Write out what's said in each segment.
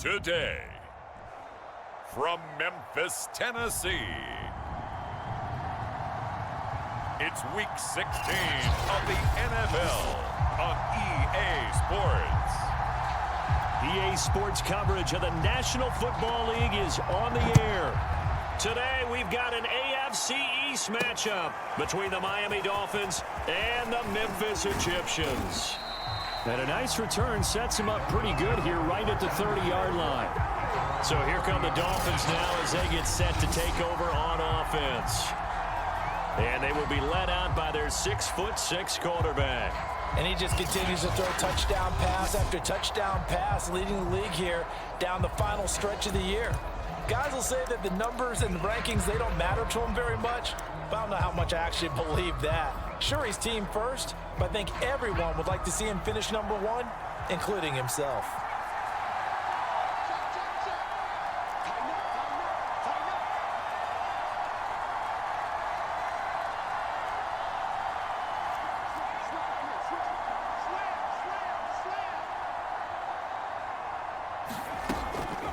Today, from Memphis, Tennessee, it's Week 16 of the NFL on EA Sports. EA Sports coverage of the National Football League is on the air. Today, we've got an AFC East matchup between the Miami Dolphins and the Memphis Egyptians. And a nice return sets him up pretty good here right at the 30-yard line. So here come the Dolphins now as they get set to take over on offense. And they will be led out by their 6'6" quarterback. And he just continues to throw touchdown pass after touchdown pass, leading the league here down the final stretch of the year. Guys will say that the numbers and the rankings, they don't matter to him very much, but I don't know how much I actually believe that. Sure, he's team first, but I think everyone would like to see him finish number one, including himself.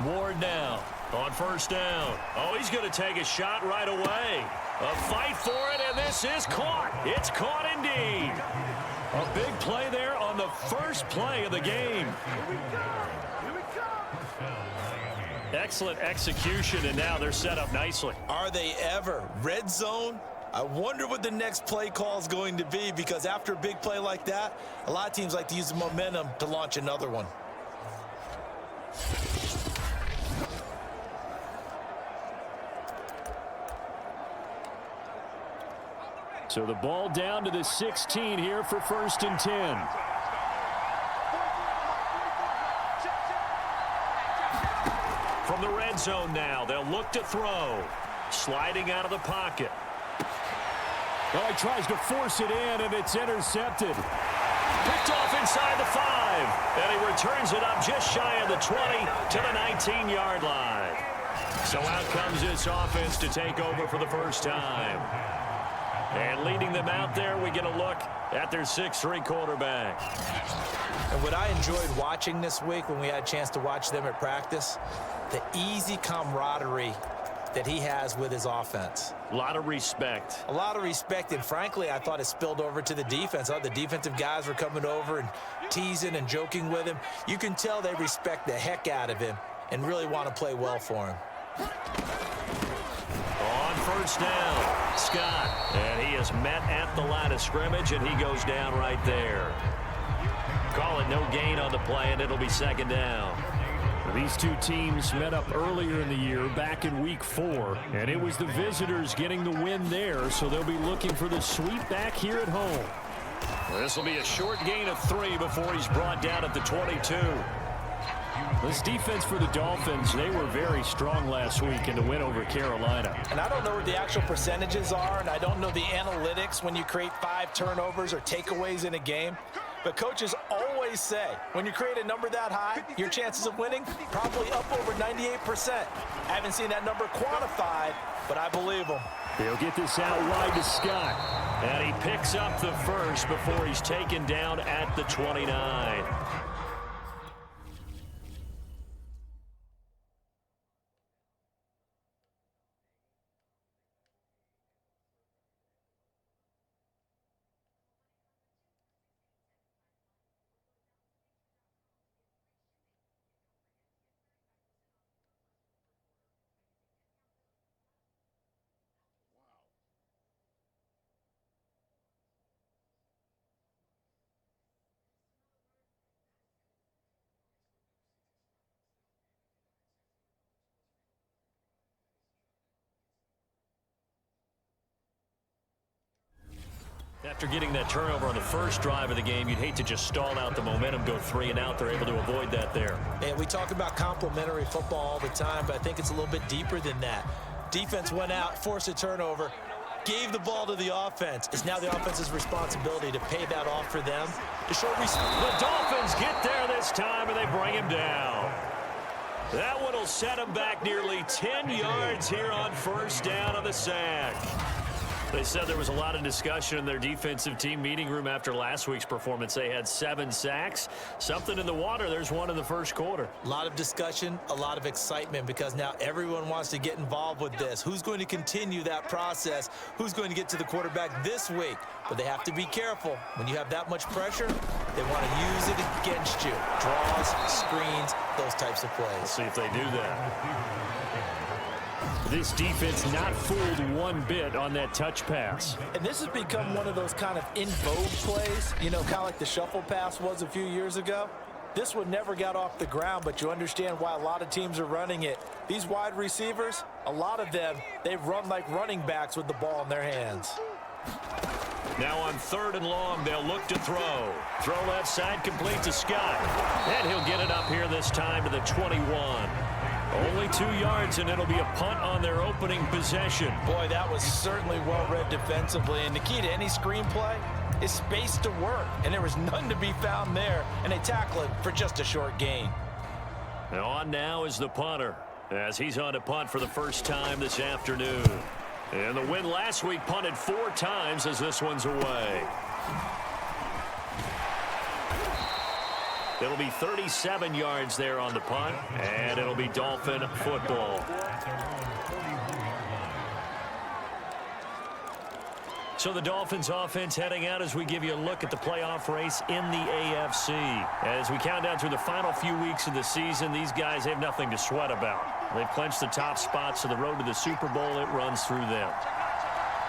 Ward now on first down. Oh, he's going to take a shot right away. A fight for it, and this is caught. It's caught indeed. A big play there on the first play of the game. Excellent execution, and now they're set up nicely. Are they ever? Red zone? I wonder what the next play call is going to be, because after a big play like that, a lot of teams like to use the momentum to launch another one. So the ball down to the 16 here for 1st and 10. From the red zone now, they'll look to throw. Sliding out of the pocket. Well, he tries to force it in, and it's intercepted. Picked off inside the 5. And he returns it up just shy of the 20 to the 19-yard line. So out comes this offense to take over for the first time. And leading them out there, we get a look at their 6'3" quarterback. And what I enjoyed watching this week when we had a chance to watch them at practice, the easy camaraderie that he has with his offense. A lot of respect. A lot of respect, and frankly, I thought it spilled over to the defense. The defensive guys were coming over and teasing and joking with him. You can tell they respect the heck out of him and really want to play well for him. On first down, Scott. And he is met at the line of scrimmage, and he goes down right there. Call it no gain on the play, and it'll be 2nd down. These two teams met up earlier in the year, back in Week 4, and it was the visitors getting the win there, so they'll be looking for the sweep back here at home. This will be a short gain of 3 before he's brought down at the 22. This defense for the Dolphins, they were very strong last week in the win over Carolina. And I don't know what the actual percentages are, and I don't know the analytics when you create 5 turnovers or takeaways in a game. But coaches always say, when you create a number that high, your chances of winning probably up over 98%. I haven't seen that number quantified, but I believe them. They'll get this out wide to Scott. And he picks up the first before he's taken down at the 29. After getting that turnover on the first drive of the game, you'd hate to just stall out the momentum, go 3 and out. They're able to avoid that there. And we talk about complementary football all the time, but I think it's a little bit deeper than that. Defense went out, forced a turnover, gave the ball to the offense. It's now the offense's responsibility to pay that off for them. The Dolphins get there this time, and they bring him down. That one will set him back nearly 10 yards here on first down of the sack. They said there was a lot of discussion in their defensive team meeting room after last week's performance. They had 7 sacks. Something in the water. There's one in the first quarter. A lot of discussion, a lot of excitement, because now everyone wants to get involved with this. Who's going to continue that process? Who's going to get to the quarterback this week? But they have to be careful. When you have that much pressure, they want to use it against you. Draws, screens, those types of plays. We'll see if they do that. This defense not fooled one bit on that touch pass. And this has become one of those kind of in vogue plays, you know, kind of like the shuffle pass was a few years ago. This one never got off the ground, but you understand why a lot of teams are running it. These wide receivers, a lot of them, they run like running backs with the ball in their hands. Now on 3rd and long, they'll look to throw. Throw left side, complete to Scott. And he'll get it up here this time to the 21. Only 2 yards, and it'll be a punt on their opening possession. Boy, that was certainly well-read defensively. And the key to any screenplay is space to work. And there was none to be found there. And they tackle it for just a short gain. Now on now is the punter, as he's on to punt for the first time this afternoon. And the win last week punted 4 times as this one's away. It'll be 37 yards there on the punt, and it'll be Dolphin football. So the Dolphins offense heading out as we give you a look at the playoff race in the AFC. As we count down through the final few weeks of the season, these guys have nothing to sweat about. They've clinched the top spots, so the road to the Super Bowl, it runs through them.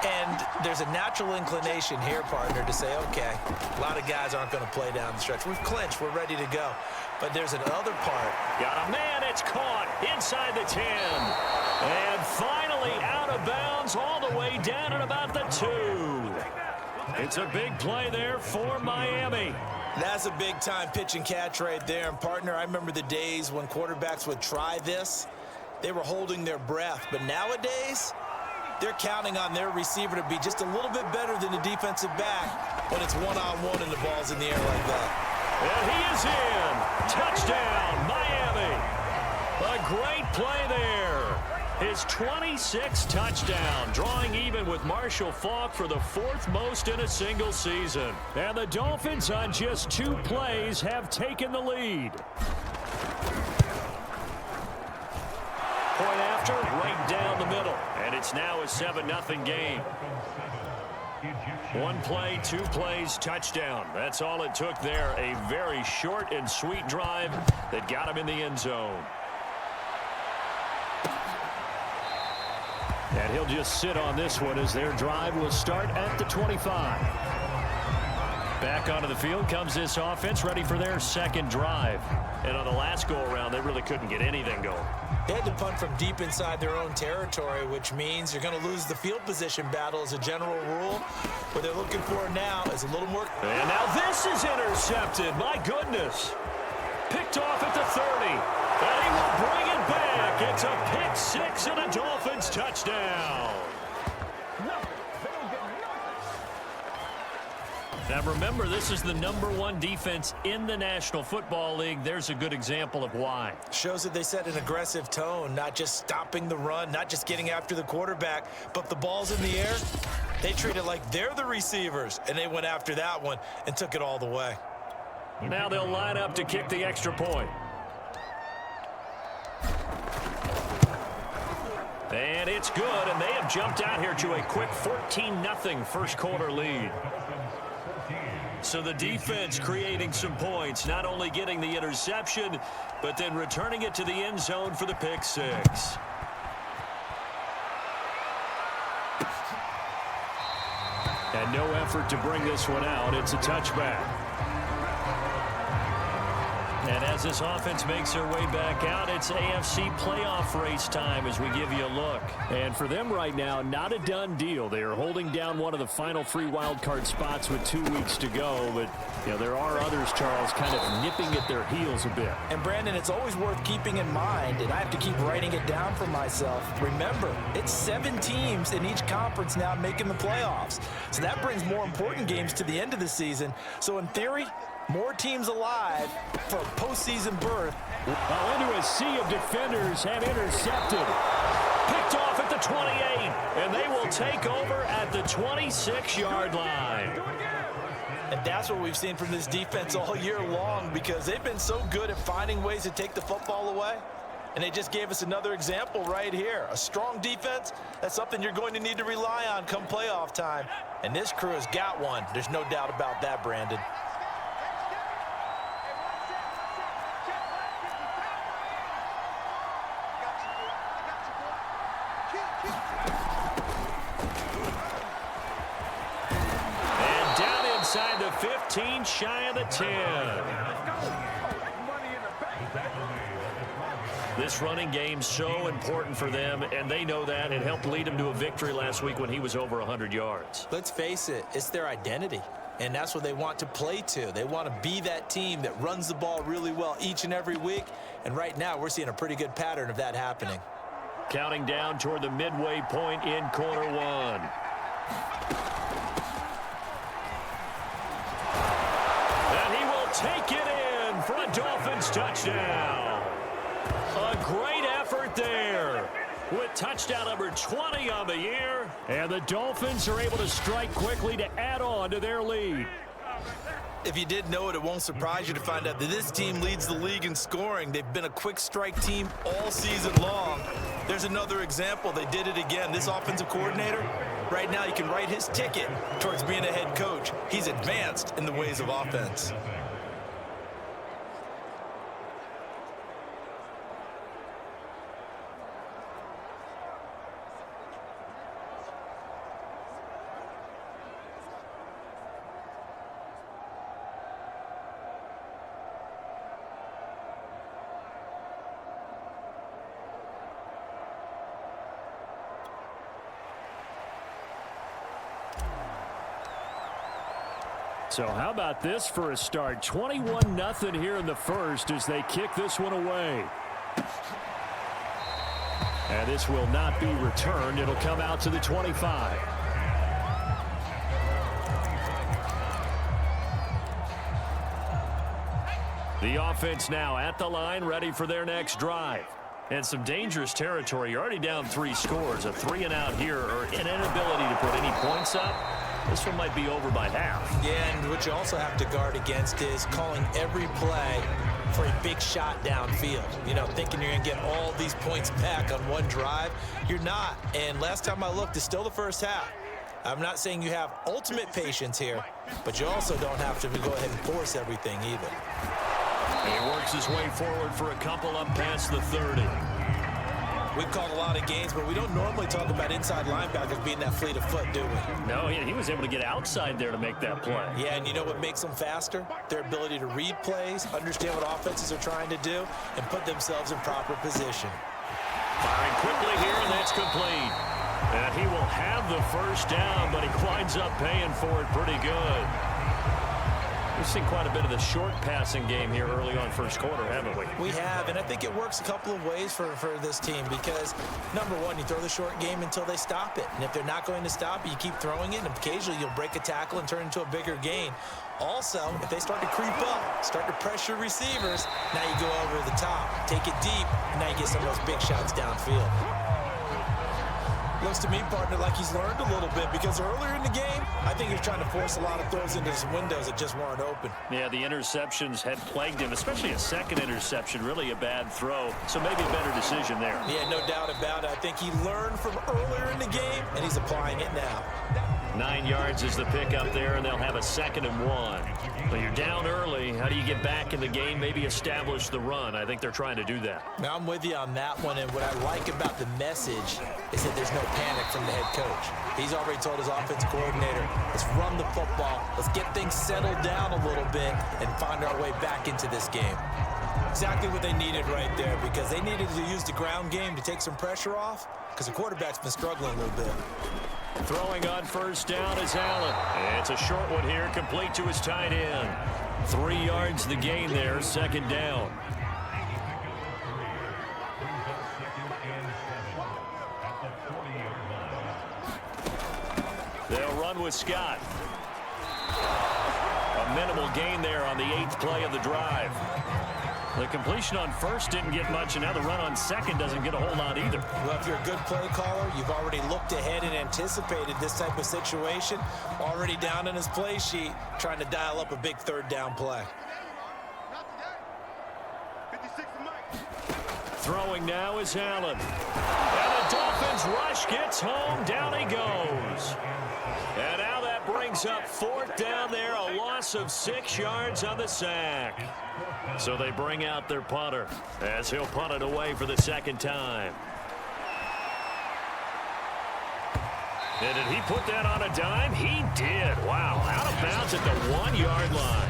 And there's a natural inclination here, partner, to say, okay, a lot of guys aren't going to play down the stretch. We've clinched. We're ready to go. But there's another part. Got a man. It's caught inside the 10. And finally out of bounds all the way down at about the 2. It's a big play there for Miami. That's a big-time pitch and catch right there. And, partner, I remember the days when quarterbacks would try this. They were holding their breath. But nowadays, they're counting on their receiver to be just a little bit better than the defensive back when it's one-on-one and the ball's in the air like that. And he is in. Touchdown, Miami. A great play there. His 26th touchdown, drawing even with Marshall Faulk for the 4th most in a single season. And the Dolphins on just 2 plays have taken the lead. Point after, right down the middle. And it's now a 7-0 game. 1 play, 2 plays, touchdown. That's all it took there. A very short and sweet drive that got him in the end zone. And he'll just sit on this one as their drive will start at the 25. Back onto the field comes this offense, ready for their 2nd drive. And on the last go-around, they really couldn't get anything going. They had to punt from deep inside their own territory, which means you're going to lose the field position battle as a general rule. What they're looking for now is a little more. And now this is intercepted. My goodness. Picked off at the 30. And he will bring it back. It's a pick 6 and a Dolphins touchdown. Now remember, this is the #1 defense in the National Football League. There's a good example of why. Shows that they set an aggressive tone, not just stopping the run, not just getting after the quarterback, but the ball's in the air. They treat it like they're the receivers, and they went after that one and took it all the way. Now they'll line up to kick the extra point. And it's good, and they have jumped out here to a quick 14-0 first quarter lead. So the defense creating some points, not only getting the interception, but then returning it to the end zone for the pick 6. And no effort to bring this one out. It's a touchback. And as this offense makes their way back out, it's AFC playoff race time as we give you a look. And for them right now, not a done deal. They are holding down one of the final 3 wildcard spots with 2 weeks to go. But, you know, there are others, Charles, kind of nipping at their heels a bit. And, Brandon, it's always worth keeping in mind, and I have to keep writing it down for myself. Remember, it's 7 teams in each conference now making the playoffs. So that brings more important games to the end of the season. So, in theory, more teams alive for a postseason berth. Well, into a sea of defenders and intercepted. Picked off at the 28, and they will take over at the 26-yard line. And that's what we've seen from this defense all year long, because they've been so good at finding ways to take the football away. And they just gave us another example right here. A strong defense, that's something you're going to need to rely on come playoff time. And this crew has got one. There's no doubt about that, Brandon. And down inside the 15, shy of the 10. This running game's so important for them, and they know that. It helped lead them to a victory last week when he was over 100 yards. Let's face it, it's their identity, and that's what they want to play to. They want to be that team that runs the ball really well each and every week, and right now we're seeing a pretty good pattern of that happening. Counting down toward the midway point in quarter one. And he will take it in for a Dolphins touchdown. A great effort there with touchdown number 20 on the year. And the Dolphins are able to strike quickly to add on to their lead. If you did know it, it won't surprise you to find out that this team leads the league in scoring. They've been a quick strike team all season long. There's another example. They did it again. This offensive coordinator, right now you can write his ticket towards being a head coach. He's advanced in the ways of offense. So how about this for a start? 21-0 here in the first as they kick this one away. And this will not be returned. It'll come out to the 25. The offense now at the line, ready for their next drive. And some dangerous territory. You're already down 3 scores. A 3-and-out here, or an inability to put any points up. This one might be over by half. Yeah, and what you also have to guard against is calling every play for a big shot downfield. You know, thinking you're going to get all these points back on one drive. You're not. And last time I looked, it's still the first half. I'm not saying you have ultimate patience here, but you also don't have to go ahead and force everything either. He works his way forward for a couple up past the 30. We've called a lot of games, but we don't normally talk about inside linebackers being that fleet of foot, do we? No, he was able to get outside there to make that play. Yeah, and you know what makes them faster? Their ability to read plays, understand what offenses are trying to do, and put themselves in proper position. Firing quickly here, and that's complete. And he will have the first down, but he winds up paying for it pretty good. We've seen quite a bit of the short passing game here early on first quarter, haven't we? We have, and I think it works a couple of ways for this team because, number one, you throw the short game until they stop it. And if they're not going to stop it, you keep throwing it, and occasionally you'll break a tackle and turn into a bigger gain. Also, if they start to creep up, start to pressure receivers, now you go over the top, take it deep, and now you get some of those big shots downfield. Looks to me, partner, like he's learned a little bit because earlier in the game, I think he was trying to force a lot of throws into some windows that just weren't open. Yeah, the interceptions had plagued him, especially a second interception, really a bad throw. So maybe a better decision there. Yeah, no doubt about it. I think he learned from earlier in the game, and he's applying it now. 9 yards is the pickup there, and they'll have a 2nd and 1. But you're down early. How do you get back in the game, maybe establish the run? I think they're trying to do that. Now, I'm with you on that one, and what I like about the message is that there's no panic from the head coach. He's already told his offensive coordinator, let's run the football, let's get things settled down a little bit, and find our way back into this game. Exactly what they needed right there, because they needed to use the ground game to take some pressure off, because the quarterback's been struggling a little bit. Throwing on first down is Allen. It's a short one here, complete to his tight end. 3 yards the gain there, 2nd down. They'll run with Scott. A minimal gain there on the 8th play of the drive. The completion on first didn't get much, and now the run on second doesn't get a whole lot either. Well, if you're a good play caller, you've already looked ahead and anticipated this type of situation. Already down in his play sheet, trying to dial up a big third down play. Throwing now is Allen. And the Dolphins rush gets home. Down he goes. And now that brings up fourth down there. A loss of 6 yards on the sack. So they bring out their punter as he'll punt it away for the second time. And did he put that on a dime? He did. Wow. Out of bounds at the 1-yard line.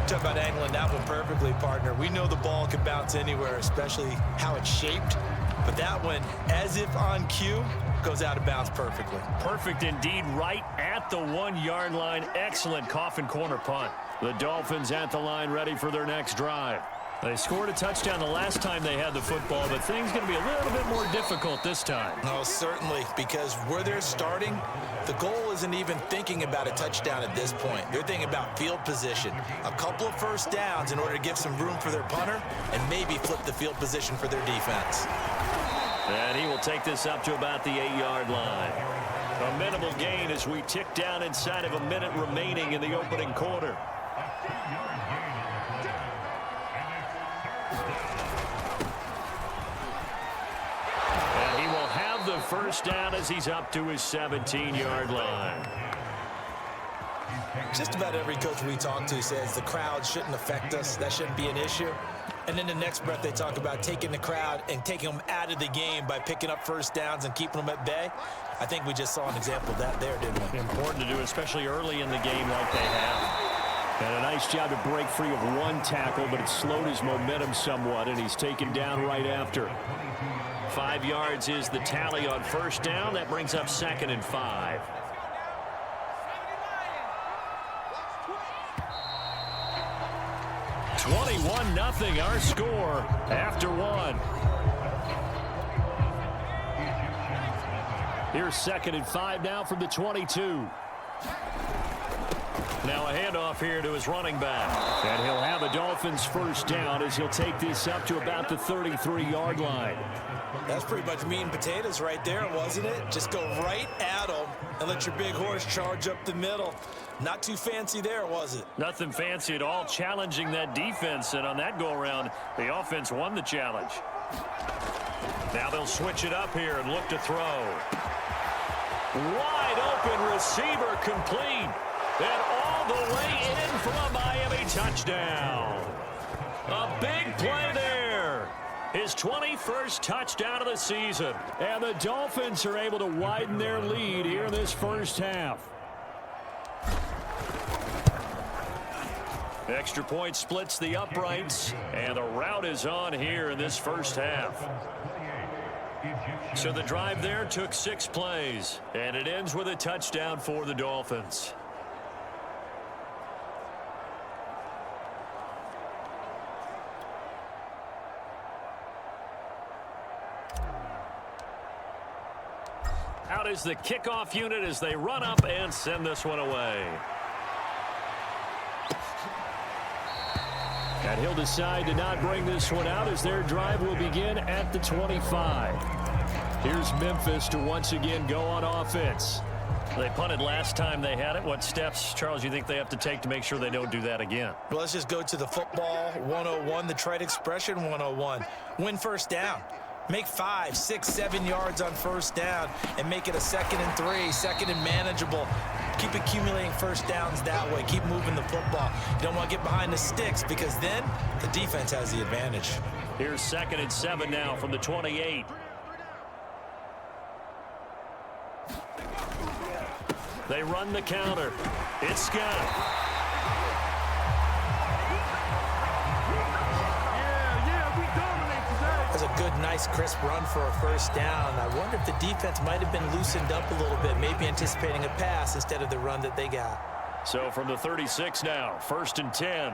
Talk about angling that one perfectly, partner. We know the ball can bounce anywhere, especially how it's shaped. But that one, as if on cue, goes out of bounds perfectly. Perfect indeed, right at the 1-yard line. Excellent coffin corner punt. The Dolphins at the line, ready for their next drive. They scored a touchdown the last time they had the football, but things going to be a little bit more difficult this time. Oh, certainly, because where they're starting, the goal isn't even thinking about a touchdown at this point. They're thinking about field position. A couple of first downs in order to give some room for their punter and maybe flip the field position for their defense. And he will take this up to about the 8-yard line. A minimal gain as we tick down inside of a minute remaining in the opening quarter. And he will have the first down as he's up to his 17-yard line. Just about every coach we talk to says the crowd shouldn't affect us. That shouldn't be an issue. And in the next breath, they talk about taking the crowd and taking them out of the game by picking up first downs and keeping them at bay. I think we just saw an example of that there, didn't we? Important to do, especially early in the game like they have. And a nice job to break free of one tackle, but it slowed his momentum somewhat, and he's taken down right after. 5 yards is the tally on first down. That brings up 2nd and 5. (21-0) our score after one. Here's 2nd and 5 now from the 22. Now a handoff here to his running back. And he'll have a Dolphins first down as he'll take this up to about the 33-yard line. That's pretty much meat and potatoes right there, wasn't it? Just go right at them and let your big horse charge up the middle. Not too fancy there, was it? Nothing fancy at all, challenging that defense. And on that go-around, the offense won the challenge. Now they'll switch it up here and look to throw. Wide open receiver complete. And all the way in for a Miami touchdown. A big play there. His 21st touchdown of the season. And the Dolphins are able to widen their lead here in this first half. Extra point splits the uprights. And the route is on here in this first half. So the drive there took 6 plays. And it ends with a touchdown for the Dolphins. Out is the kickoff unit as they run up and send this one away. And he'll decide to not bring this one out as their drive will begin at the 25. Here's Memphis to once again go on offense. They punted last time they had it. What steps, Charles, you think they have to take to make sure they don't do that again? Well, let's just go to the football 101, the trite expression 101. Win first down. Make 5, 6, 7 yards on first down and make it a 2nd and 3, 2nd and manageable. Keep accumulating first downs that way. Keep moving the football. You don't want to get behind the sticks because then the defense has the advantage. Here's 2nd and 7 now from the 28. They run the counter. It's Scott. That's a good, nice, crisp run for a first down. I wonder if the defense might have been loosened up a little bit, maybe anticipating a pass instead of the run that they got. So from the 36 now, 1st and 10.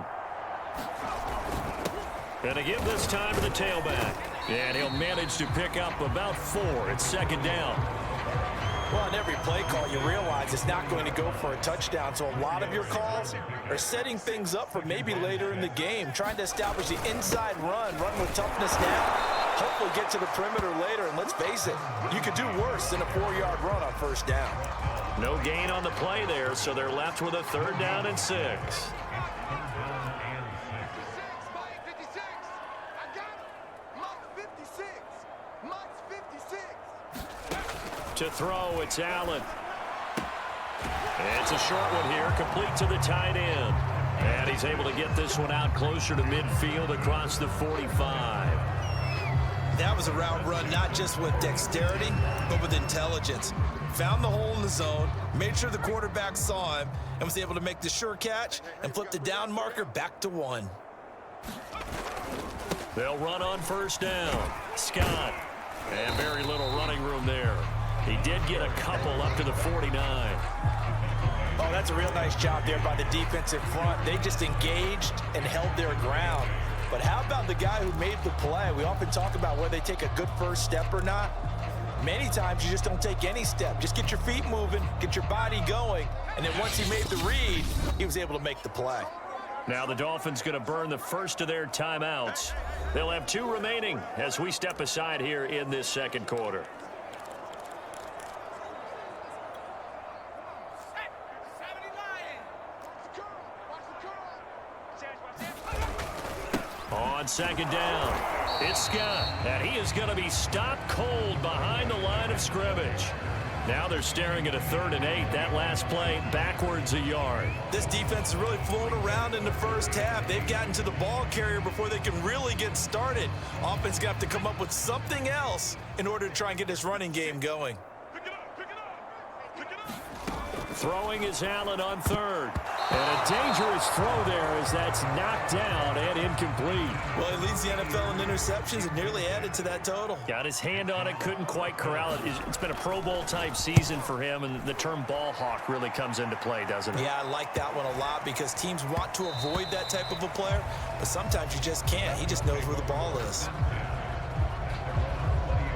And again this time to the tailback. And he'll manage to pick up about 4. It's 2nd down. Well, on every play call, you realize it's not going to go for a touchdown, so a lot of your calls are setting things up for maybe later in the game, trying to establish the inside run with toughness now, hopefully get to the perimeter later, and let's face it, you could do worse than a 4-yard run on first down. No gain on the play there, so they're left with a 3rd down and 6. To throw, it's Allen. It's a short one here, complete to the tight end. And he's able to get this one out closer to midfield across the 45. That was a route run not just with dexterity, but with intelligence. Found the hole in the zone, made sure the quarterback saw him, and was able to make the sure catch and flip the down marker back to 1. They'll run on first down. Scott. And very little running room there. He did get a couple up to the 49. Oh, that's a real nice job there by the defensive front. They just engaged and held their ground. But how about the guy who made the play? We often talk about whether they take a good first step or not. Many times you just don't take any step. Just get your feet moving, get your body going, and then once he made the read, he was able to make the play. Now the Dolphins going to burn the first of their timeouts. They'll have 2 remaining as we step aside here in this second quarter. On second down, it's Scott, and he is going to be stopped cold behind the line of scrimmage. Now they're staring at a 3rd and 8. That last play backwards a yard. This defense is really flown around in the first half. They've gotten to the ball carrier before they can really get started. Offense going to have to come up with something else in order to try and get this running game going. Throwing is Allen on 3rd. And a dangerous throw there as that's knocked down and incomplete. Well, he leads the NFL in interceptions and nearly added to that total. Got his hand on it, couldn't quite corral it. It's been a Pro Bowl type season for him, and the term ball hawk really comes into play, doesn't it? Yeah, I like that one a lot because teams want to avoid that type of a player, but sometimes you just can't. He just knows where the ball is.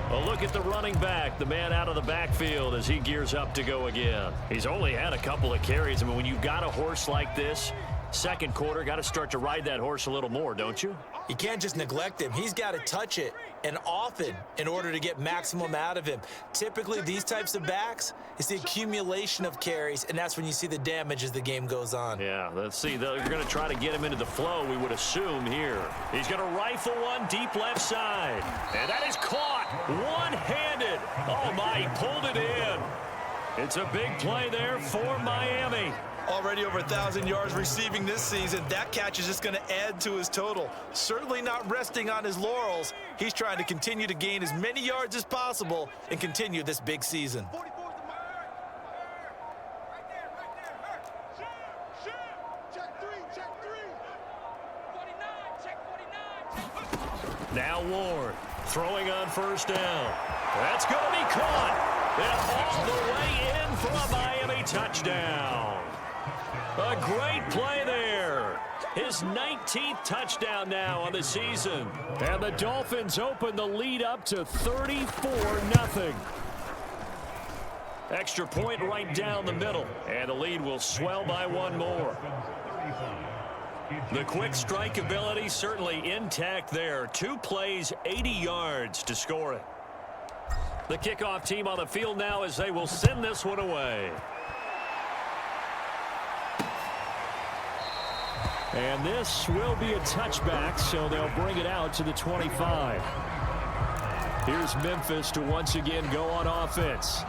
A look at the running back, the man out of the backfield as he gears up to go again. He's only had a couple of carries. I mean, when you've got a horse like this, second quarter, got to start to ride that horse a little more, don't you? You can't just neglect him. He's got to touch it, and often, in order to get maximum out of him. Typically, these types of backs, it's the accumulation of carries, and that's when you see the damage as the game goes on. Yeah, let's see. They're going to try to get him into the flow, we would assume here. He's going to rifle one deep left side, and that is caught one-handed. Oh, my, he pulled it in. It's a big play there for Miami. Already over 1,000 yards receiving this season. That catch is just going to add to his total. Certainly not resting on his laurels. He's trying to continue to gain as many yards as possible and continue this big season. Now Ward throwing on first down. That's going to be caught. And all the way in for a Miami touchdown. A great play there. His 19th touchdown now on the season. And the Dolphins open the lead up to 34-0. Extra point right down the middle. And the lead will swell by 1 more. The quick strike ability certainly intact there. 2 plays, 80 yards to score it. The kickoff team on the field now as they will send this one away. And this will be a touchback, so they'll bring it out to the 25. Here's Memphis to once again go on offense.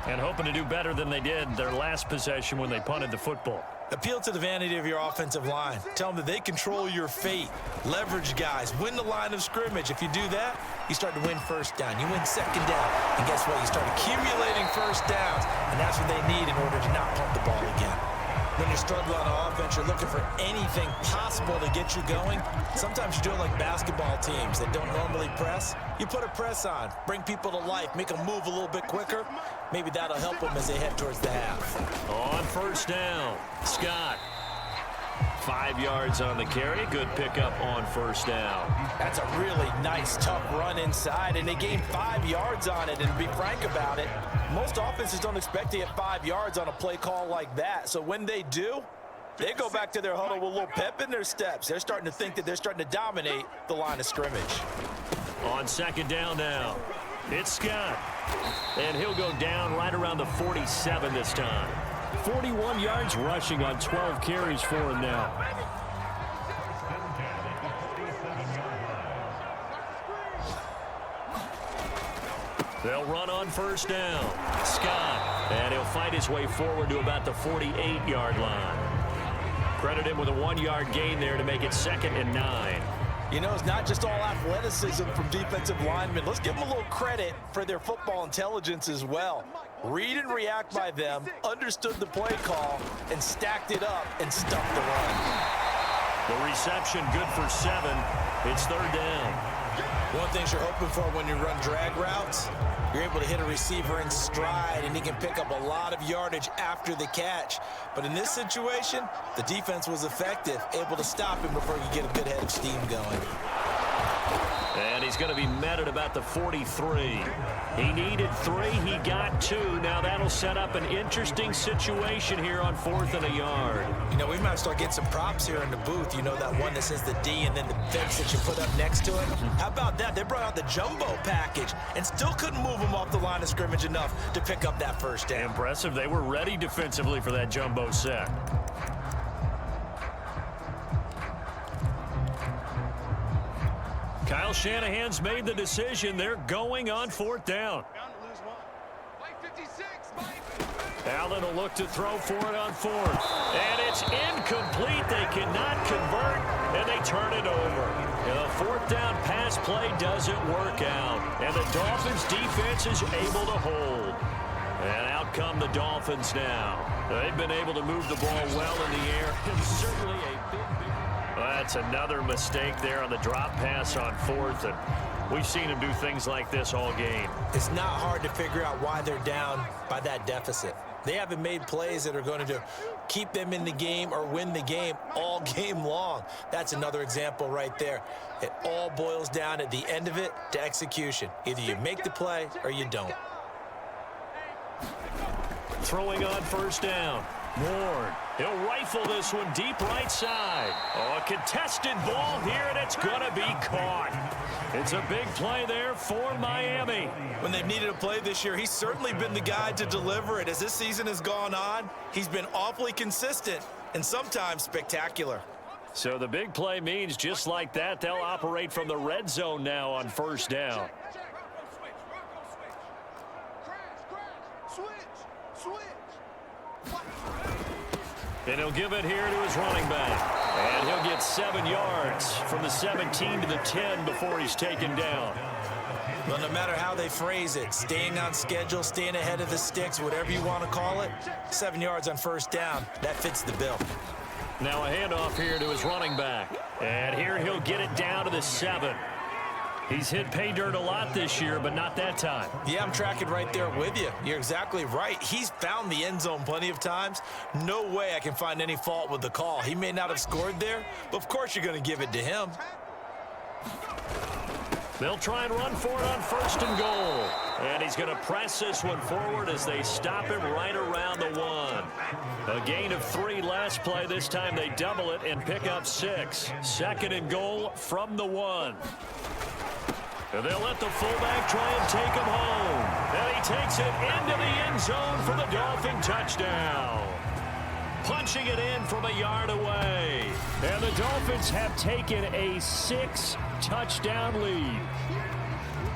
And hoping to do better than they did their last possession when they punted the football. Appeal to the vanity of your offensive line. Tell them that they control your fate. Leverage guys. Win the line of scrimmage. If you do that, you start to win first down. You win second down. And guess what? You start accumulating first downs. And that's what they need in order to not pump the ball again. When you're struggling on offense, you're looking for anything possible to get you going. Sometimes you do it like basketball teams that don't normally press. You put a press on, bring people to life, make them move a little bit quicker. Maybe that'll help them as they head towards the half. On first down, Scott. 5 yards on the carry. Good pickup on first down. That's a really nice, tough run inside, and they gained 5 yards on it. And to be frank about it, most offenses don't expect to get 5 yards on a play call like that. So when they do, they go back to their huddle with a little pep in their steps. They're starting to think that they're starting to dominate the line of scrimmage. On second down now, it's Scott. And he'll go down right around the 47 this time. 41 yards rushing on 12 carries for him now. They'll run on first down. Scott. And he'll fight his way forward to about the 48-yard line. Credit him with a 1-yard gain there to make it 2nd and 9. You know, it's not just all athleticism from defensive linemen. Let's give them a little credit for their football intelligence as well. Read and react by them, understood the play call, and stacked it up and stuffed the run. The reception good for 7. It's 3rd down. One thing you're hoping for when you run drag routes, you're able to hit a receiver in stride, and he can pick up a lot of yardage after the catch. But in this situation, the defense was effective, able to stop him before you get a good head of steam going. And he's going to be met at about the 43. He needed 3. He got 2. Now that'll set up an interesting situation here on 4th and a yard. You know, we might start getting some props here in the booth. You know, that one that says the D and then the fence that you put up next to it. How about that? They brought out the jumbo package and still couldn't move him off the line of scrimmage enough to pick up that first down. Impressive. They were ready defensively for that jumbo set. Kyle Shanahan's made the decision. They're going on 4th down. Allen will look to throw for it on 4th. And it's incomplete. They cannot convert, and they turn it over. And a 4th down pass play doesn't work out. And the Dolphins defense is able to hold. And out come the Dolphins now. They've been able to move the ball well in the air. And certainly a big... That's another mistake there on the drop pass on 4th, and we've seen him do things like this all game. It's not hard to figure out why they're down by that deficit. They haven't made plays that are going to keep them in the game or win the game all game long. That's another example right there. It all boils down at the end of it to execution. Either you make the play or you don't. Throwing on first down. Ward. He'll rifle this one deep right side. Oh, a contested ball here, and it's going to be caught. It's a big play there for Miami. When they've needed a play this year, he's certainly been the guy to deliver it. As this season has gone on, he's been awfully consistent and sometimes spectacular. So the big play means just like that, they'll operate from the red zone now on first down. And he'll give it here to his running back. And he'll get 7 yards from the 17 to the 10 before he's taken down. Well, no matter how they phrase it, staying on schedule, staying ahead of the sticks, whatever you want to call it, 7 yards on first down, that fits the bill. Now a handoff here to his running back. And here he'll get it down to the 7. He's hit pay dirt a lot this year, but not that time. Yeah, I'm tracking right there with you. You're exactly right. He's found the end zone plenty of times. No way I can find any fault with the call. He may not have scored there, but of course you're going to give it to him. They'll try and run for it on 1st and goal. And he's going to press this one forward as they stop him right around the 1. A gain of 3 last play. This time they double it and pick up 6. 2nd and goal from the 1. And they'll let the fullback try and take him home. And he takes it into the end zone for the Dolphin touchdown. Punching it in from a yard away. And the Dolphins have taken a 6-touchdown lead.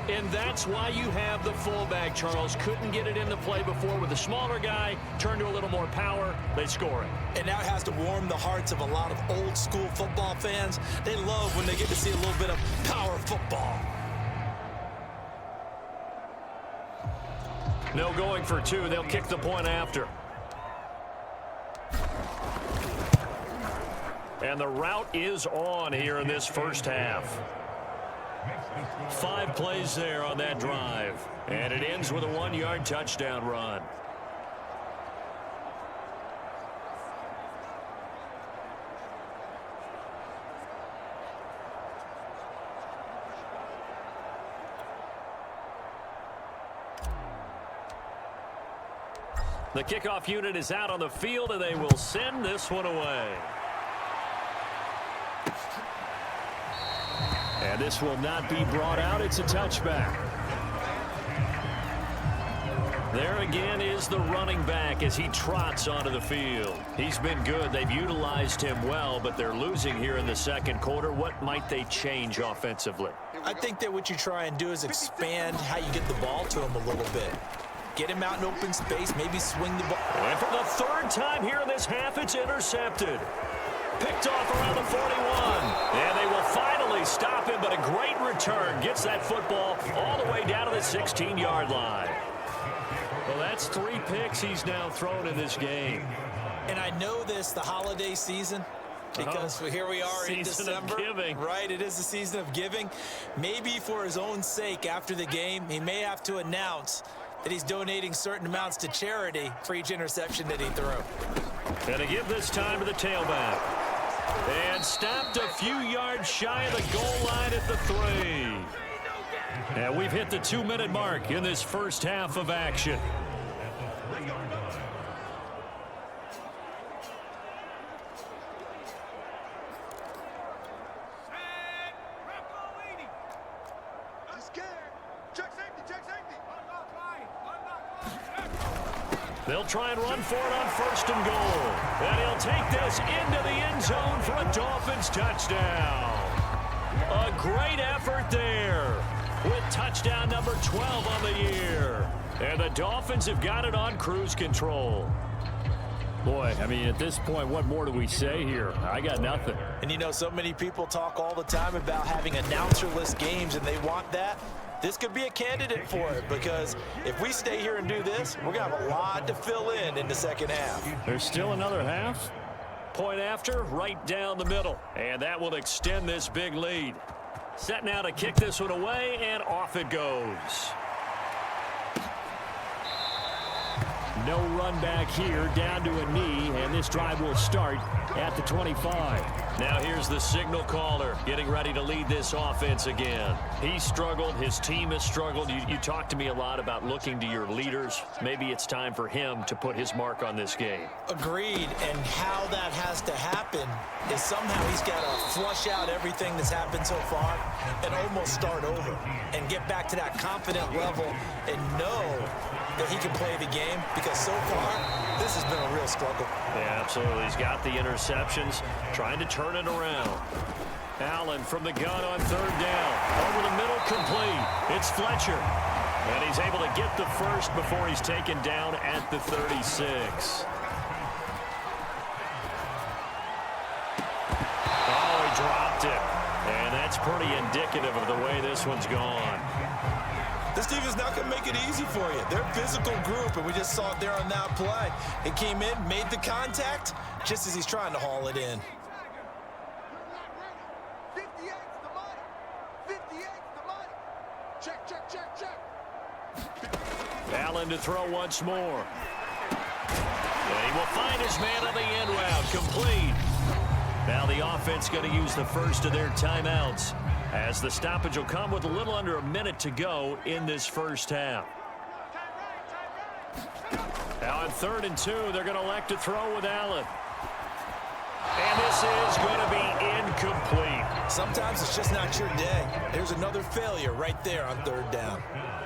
And that's why you have the fullback, Charles. Couldn't get it in the play before with the smaller guy. Turned to a little more power. They score it. And that has to warm the hearts of a lot of old school football fans. They love when they get to see a little bit of power football. No going for 2. They'll kick the point after. And the route is on here in this first half. 5 plays there on that drive. And it ends with a 1-yard touchdown run. The kickoff unit is out on the field, and they will send this one away. And this will not be brought out. It's a touchback. There again is the running back as he trots onto the field. He's been good. They've utilized him well, but they're losing here in the second quarter. What might they change offensively? I think that what you try and do is expand how you get the ball to him a little bit. Get him out in open space, maybe swing the ball. And for the third time here in this half, it's intercepted. Picked off around the 41. And they will finally stop him, but a great return. Gets that football all the way down to the 16-yard line. Well, that's 3 picks he's now thrown in this game. And I know this, the holiday season, because here we are in December. Season of giving. Right, it is the season of giving. Maybe for his own sake after the game, he may have to announce that he's donating certain amounts to charity for each interception that he threw. And to give this time to the tailback. And stopped a few yards shy of the goal line at the 3. And we've hit the 2-minute mark in this first half of action. They'll try and run for it on 1st and goal. And he'll take this into the end zone for a Dolphins touchdown. A great effort there with touchdown number 12 on the year. And the Dolphins have got it on cruise control. Boy, I mean, at this point, what more do we say here? I got nothing. And you know, so many people talk all the time about having announcer-less games, and they want that. This could be a candidate for it, because if we stay here and do this, we're going to have a lot to fill in the second half. There's still another half? Point after, right down the middle. And that will extend this big lead. Set now to kick this one away, and off it goes. No run back here, down to a knee, and this drive will start at the 25. Now here's the signal caller getting ready to lead this offense again. He struggled. His team has struggled. You talk to me a lot about looking to your leaders. Maybe it's time for him to put his mark on this game. Agreed, and how that has to happen is somehow he's got to flush out everything that's happened so far and almost start over and get back to that confident level and know that he can play the game, because so far this has been a real struggle. Yeah, absolutely. He's got the interceptions, trying to turn it around. Allen from the gun on 3rd down. Over the middle, complete. It's Fletcher. And he's able to get the first before he's taken down at the 36. Oh, he dropped it. And that's pretty indicative of the way this one's gone. This team is not going to make it easy for you. They're a physical group, and we just saw it there on that play. It came in, made the contact, just as he's trying to haul it in. 58's the money. 58's the money. Check, check, check, check. Allen to throw once more. And he will find his man on the end route. Complete. Now the offense going to use the first of their timeouts, as the stoppage will come with a little under a minute to go in this first half. Now on 3rd and 2, they're going to elect to throw with Allen. And this is going to be incomplete. Sometimes it's just not your day. There's another failure right there on 3rd down.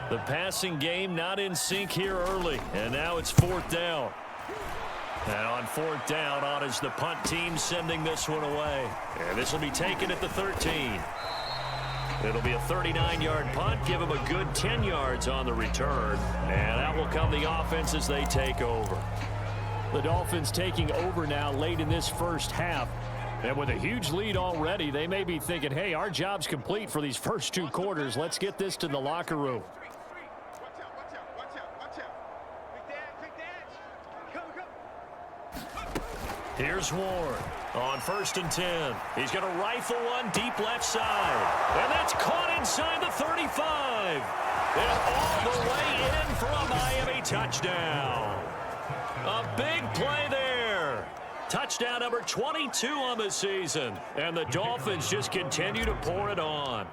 The passing game not in sync here early, and now it's 4th down. And on 4th down, on is the punt team sending this one away. And this will be taken at the 13. It'll be a 39-yard punt, give them a good 10 yards on the return. And that will come the offense as they take over. The Dolphins taking over now late in this first half. And with a huge lead already, they may be thinking, hey, our job's complete for these first 2 quarters. Let's get this to the locker room. Here's Ward on 1st and 10. He's going to rifle one deep left side. And that's caught inside the 35. And all the way in for a Miami touchdown. A big play there. Touchdown number 22 on the season. And the Dolphins just continue to pour it on.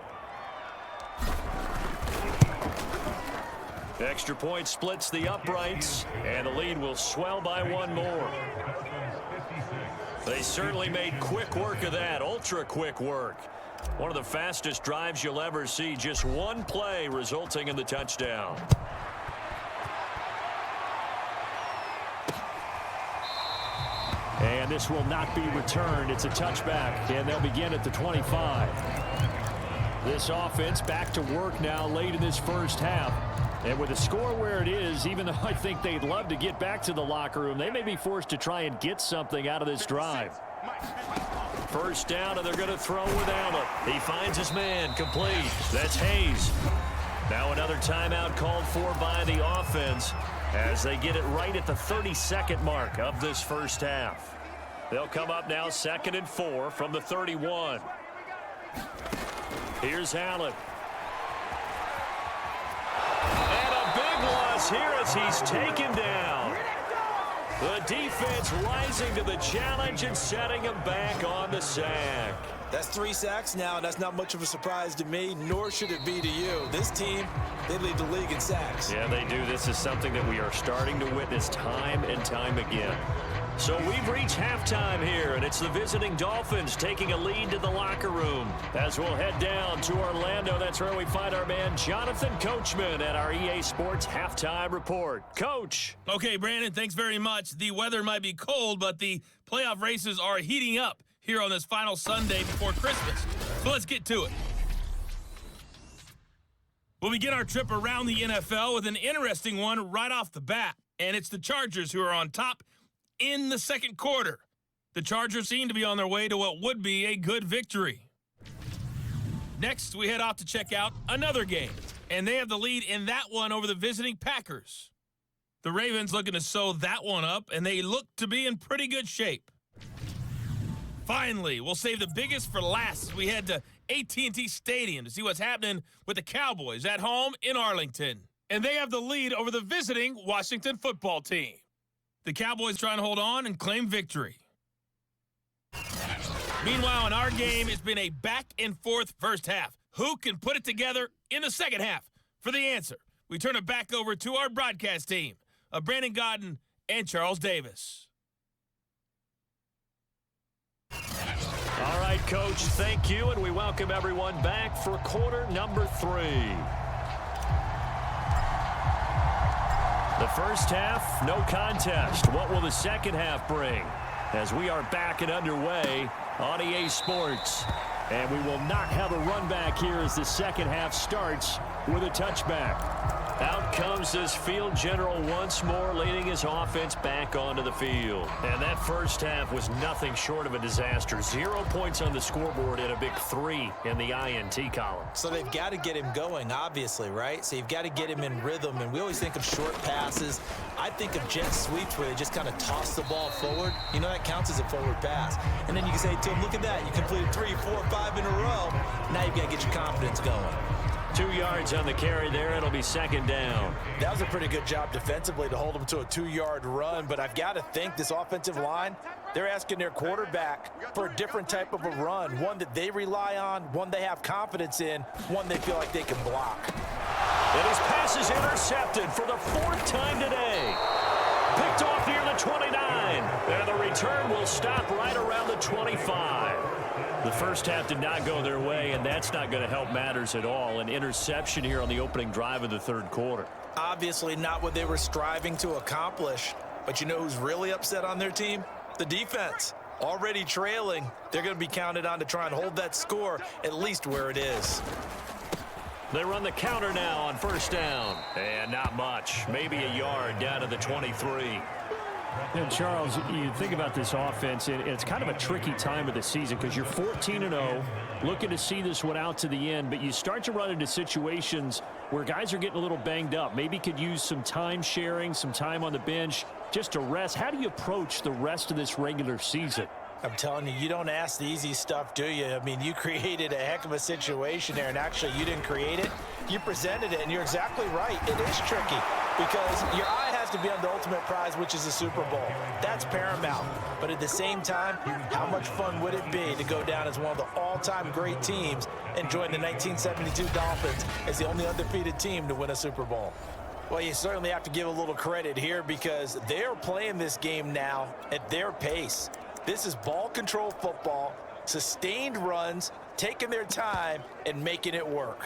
Extra point splits the uprights, and the lead will swell by one more. They certainly made quick work of that, ultra quick work. One of the fastest drives you'll ever see, just one play resulting in the touchdown. And this will not be returned. It's a touchback, and they'll begin at the 25. This offense back to work now late in this first half. And with the score where it is, even though I think they'd love to get back to the locker room, they may be forced to try and get something out of this drive. First down, and they're going to throw with Allen. He finds his man, complete. That's Hayes. Now another timeout called for by the offense as they get it right at the 32nd mark of this first half. They'll come up now 2nd and 4 from the 31. Here's Allen. And a big loss here as he's taken down. The defense rising to the challenge and setting him back on the sack. That's 3 sacks now, and that's not much of a surprise to me, nor should it be to you. This team, they lead the league in sacks. Yeah, they do. This is something that we are starting to witness time and time again. So we've reached halftime here, and it's the visiting Dolphins taking a lead to the locker room. As we'll head down to Orlando, that's where we find our man Jonathan Coachman at our EA Sports Halftime Report. Coach. Okay, Brandon, thanks very much. The weather might be cold, but the playoff races are heating up here on this final Sunday before Christmas. So let's get to it. We'll begin our trip around the NFL with an interesting one right off the bat, and it's the Chargers who are on top in the second quarter. The Chargers seem to be on their way to what would be a good victory. Next, we head off to check out another game, and they have the lead in that one over the visiting Packers. The Ravens looking to sew that one up, and they look to be in pretty good shape. Finally, we'll save the biggest for last as we head to AT&T Stadium to see what's happening with the Cowboys at home in Arlington. And they have the lead over the visiting Washington football team. The Cowboys trying to hold on and claim victory. Meanwhile, in our game, it's been a back-and-forth first half. Who can put it together in the second half? For the answer, we turn it back over to our broadcast team of Brandon Godden and Charles Davis. All right, Coach, thank you, and we welcome everyone back for quarter number 3. The first half, no contest. What will the second half bring? As we are back and underway on EA Sports. And we will not have a run back here as the second half starts with a touchback. Out comes this field general once more, leading his offense back onto the field. And that first half was nothing short of a disaster. 0 points on the scoreboard and a big 3 in the INT column. So they've got to get him going, obviously, right? So you've got to get him in rhythm. And we always think of short passes. I think of jet sweeps where they just kind of toss the ball forward. You know, that counts as a forward pass. And then you can say to him, look at that. You completed 3, 4, 5 in a row. Now you've got to get your confidence going. 2 yards on the carry there. It'll be second down. That was a pretty good job defensively to hold them to a 2-yard run, but I've got to think this offensive line, they're asking their quarterback for a different type of a run, one that they rely on, one they have confidence in, one they feel like they can block. And his pass is intercepted for the 4th time today. Picked off near the 29, and the return will stop right around the 25. The first half did not go their way, and that's not going to help matters at all. An interception here on the opening drive of the third quarter. Obviously not what they were striving to accomplish, but you know who's really upset on their team? The defense. Already trailing, they're going to be counted on to try and hold that score at least where it is. They run the counter now on first down. And not much. Maybe a yard down to the 23. And Charles, you think about this offense, and it's kind of a tricky time of the season because you're 14-0, looking to see this one out to the end, but you start to run into situations where guys are getting a little banged up. Maybe could use some time sharing, some time on the bench just to rest. How do you approach the rest of this regular season? I'm telling you, you don't ask the easy stuff, do you? I mean, you created a heck of a situation there, and actually you didn't create it. You presented it, and you're exactly right. It is tricky because your eye has to be on the ultimate prize, which is the Super Bowl. That's paramount. But at the same time, how much fun would it be to go down as one of the all-time great teams and join the 1972 Dolphins as the only undefeated team to win a Super Bowl? Well, you certainly have to give a little credit here because they're playing this game now at their pace. This is ball control football, sustained runs, taking their time and making it work.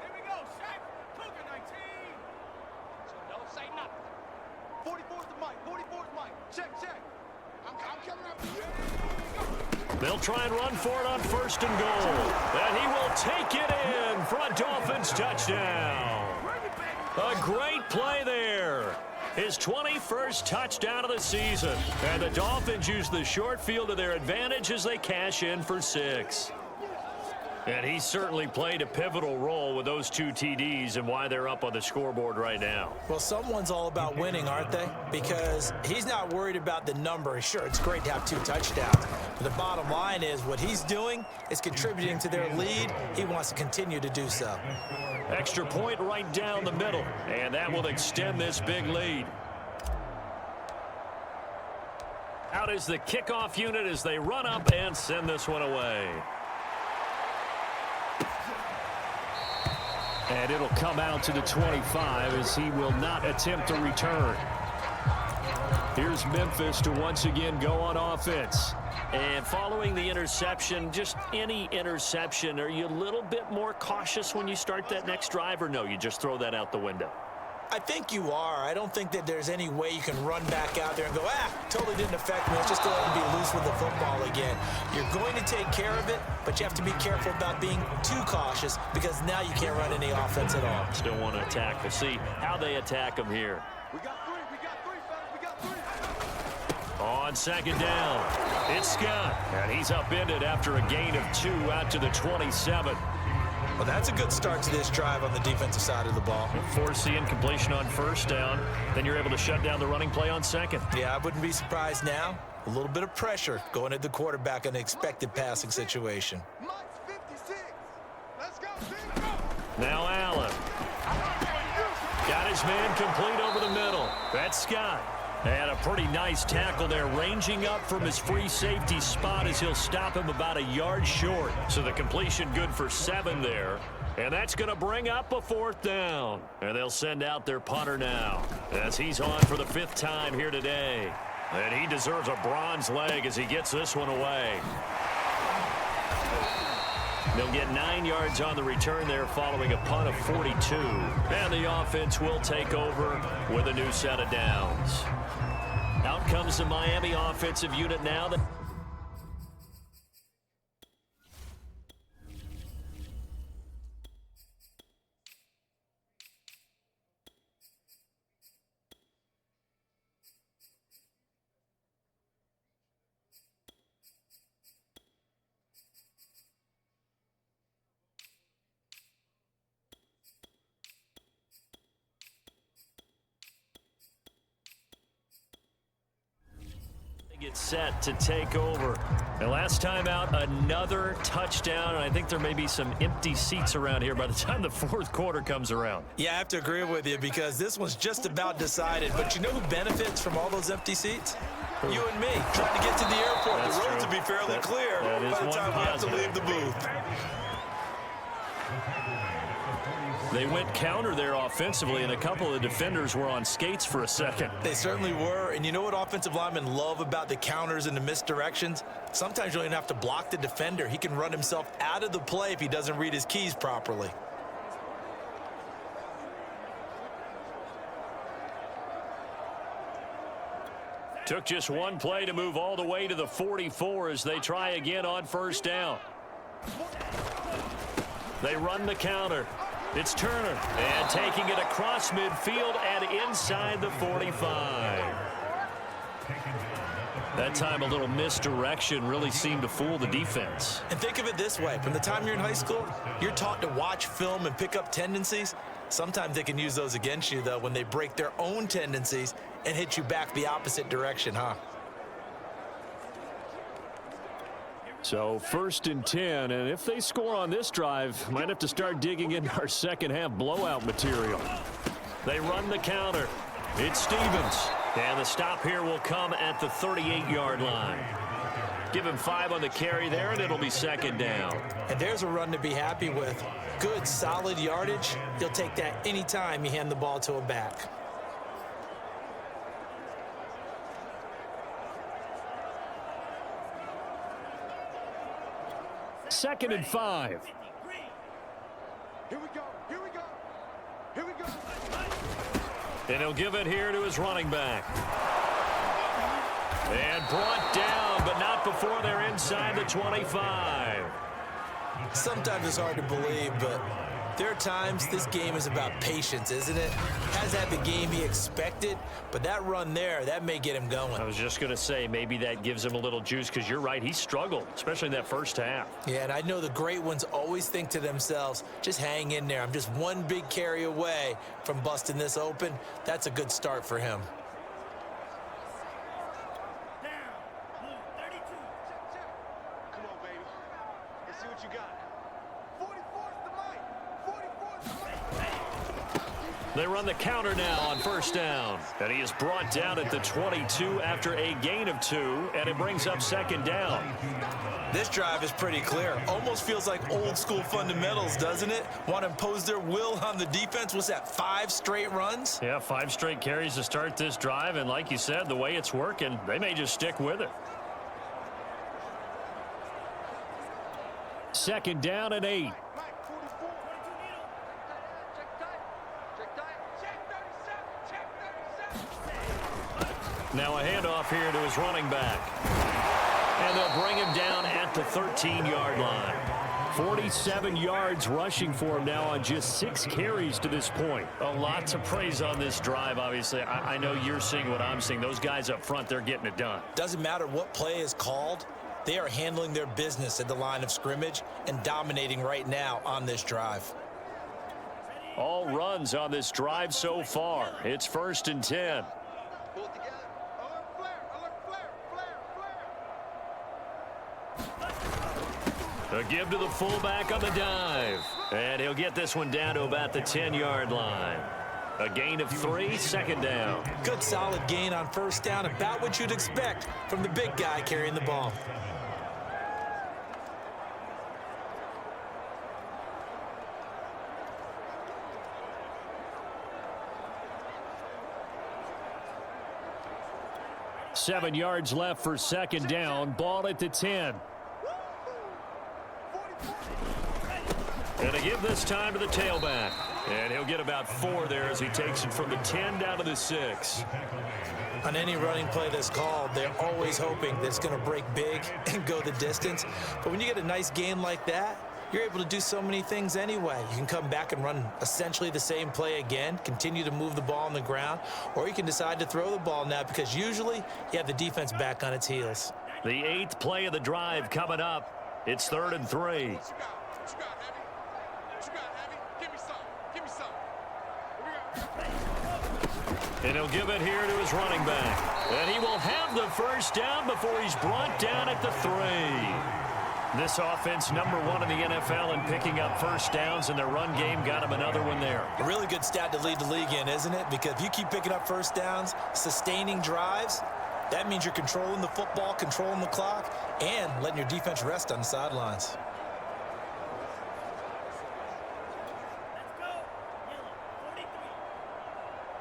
Here we go, Shaq. Cougar 19. Don't say nothing. 44's the mic. 44's mic. Check. I'm coming up. They'll try and run for it on 1st and goal. And he will take it in for a Dolphins touchdown. A great play there. His 21st touchdown of the season. And the Dolphins use the short field to their advantage as they cash in for 6. And he certainly played a pivotal role with those 2 TDs and why they're up on the scoreboard right now. Well, someone's all about winning, aren't they? Because he's not worried about the number. Sure, it's great to have 2 touchdowns. But the bottom line is what he's doing is contributing to their lead. He wants to continue to do so. Extra point right down the middle. And that will extend this big lead. Out is the kickoff unit as they run up and send this one away. And it'll come out to the 25 as he will not attempt a return. Here's Memphis to once again go on offense. And following the interception, just any interception, are you a little bit more cautious when you start that next drive, or no, you just throw that out the window? I think you are. I don't think that there's any way you can run back out there and go, totally didn't affect me. Let's just go ahead and be loose with the football again. You're going to take care of it, but you have to be careful about being too cautious because now you can't run any offense at all. Still want to attack. We'll see how they attack them here. We got three, fellas. We got 3. On 2nd down, it's Scott. And he's upended after a gain of 2 out to the 27. Well, that's a good start to this drive on the defensive side of the ball. Force the incompletion on 1st down. Then you're able to shut down the running play on 2nd. Yeah, I wouldn't be surprised now. A little bit of pressure going at the quarterback in an expected passing situation. Mike's 56. Let's go. Now Allen. Got his man complete over the middle. That's Scott. And a pretty nice tackle there, ranging up from his free safety spot as he'll stop him about a yard short. So the completion good for 7 there. And that's going to bring up a 4th down. And they'll send out their punter now as he's on for the 5th time here today. And he deserves a bronze leg as he gets this one away. They'll get 9 yards on the return there following a punt of 42. And the offense will take over with a new set of downs. Out comes the Miami offensive unit now. Gets set to take over. And last time out, another touchdown, and I think there may be some empty seats around here by the time the 4th quarter comes around. Yeah, I have to agree with you because this one's just about decided. But you know who benefits from all those empty seats? You and me, trying to get to the airport. That's the roads true. will be fairly clear that by the time we have to positive. leave the booth. They went counter there offensively, and a couple of defenders were on skates for a second. They certainly were. And you know what offensive linemen love about the counters and the misdirections? Sometimes you don't even have to block the defender. He can run himself out of the play if he doesn't read his keys properly. Took just one play to move all the way to the 44 as they try again on 1st down. They run the counter. It's Turner, and taking it across midfield and inside the 45. That time a little misdirection really seemed to fool the defense. And think of it this way. From the time you're in high school, you're taught to watch film and pick up tendencies. Sometimes they can use those against you, though, when they break their own tendencies and hit you back the opposite direction, huh? So 1st and 10, and if they score on this drive, might have to start digging into our second half blowout material. They run the counter. It's Stevens. And the stop here will come at the 38-yard line. Give him 5 on the carry there, and it'll be second down. And there's a run to be happy with. Good, solid yardage. He'll take that anytime you hand the ball to a back. Second and 5. Here we go. Here we go. Here we go. And he'll give it here to his running back. And brought down, but not before they're inside the 25. Sometimes it's hard to believe, but there are times this game is about patience, isn't it? Has had the game he expected, but that run there, that may get him going. I was just going to say, maybe that gives him a little juice, because you're right, he struggled, especially in that first half. Yeah, and I know the great ones always think to themselves, just hang in there. I'm just one big carry away from busting this open. That's a good start for him. Come on, baby. Let's see what you got. 44's the mic. 44's the mic. They run the counter now on first down. And he is brought down at the 22 after a gain of 2, and it brings up second down. This drive is pretty clear. Almost feels like old school fundamentals, doesn't it? Want to impose their will on the defense. Was that 5 straight runs? Yeah, 5 straight carries to start this drive, and like you said, the way it's working, they may just stick with it. Second down and 8. Mike, 44. Check tight. Check tight. Check 37. Check 37. Now a handoff here to his running back. And they'll bring him down at the 13-yard line. 47 yards rushing for him now on just 6 carries to this point. A lot to praise on this drive, obviously. I know you're seeing what I'm seeing. Those guys up front, they're getting it done. Doesn't matter what play is called. They are handling their business at the line of scrimmage and dominating right now on this drive. All runs on this drive so far. It's 1st and 10. Pull it together. Alert flare. Alert flare. Flare. Flare. A give to the fullback on the dive. And he'll get this one down to about the 10-yard line. A gain of 3, second down. Good solid gain on first down, about what you'd expect from the big guy carrying the ball. Seven yards left for second down. Ball at the 10. And a give this time to the tailback. And he'll get about 4 there as he takes it from the 10 down to the 6. On any running play that's called, they're always hoping that it's going to break big and go the distance. But when you get a nice gain like that, you're able to do so many things anyway. You can come back and run essentially the same play again, continue to move the ball on the ground, or you can decide to throw the ball now because usually you have the defense back on its heels. The 8th play of the drive coming up. It's 3rd and 3. What you got, Heavy? What you got, Heavy? Give me some. Give me some. Here we go. And he'll give it here to his running back. And he will have the first down before he's brought down at the 3. This offense, number 1 in the NFL in picking up first downs, and their run game got him another one there. A really good stat to lead the league in, isn't it? Because if you keep picking up first downs, sustaining drives, that means you're controlling the football, controlling the clock, and letting your defense rest on the sidelines.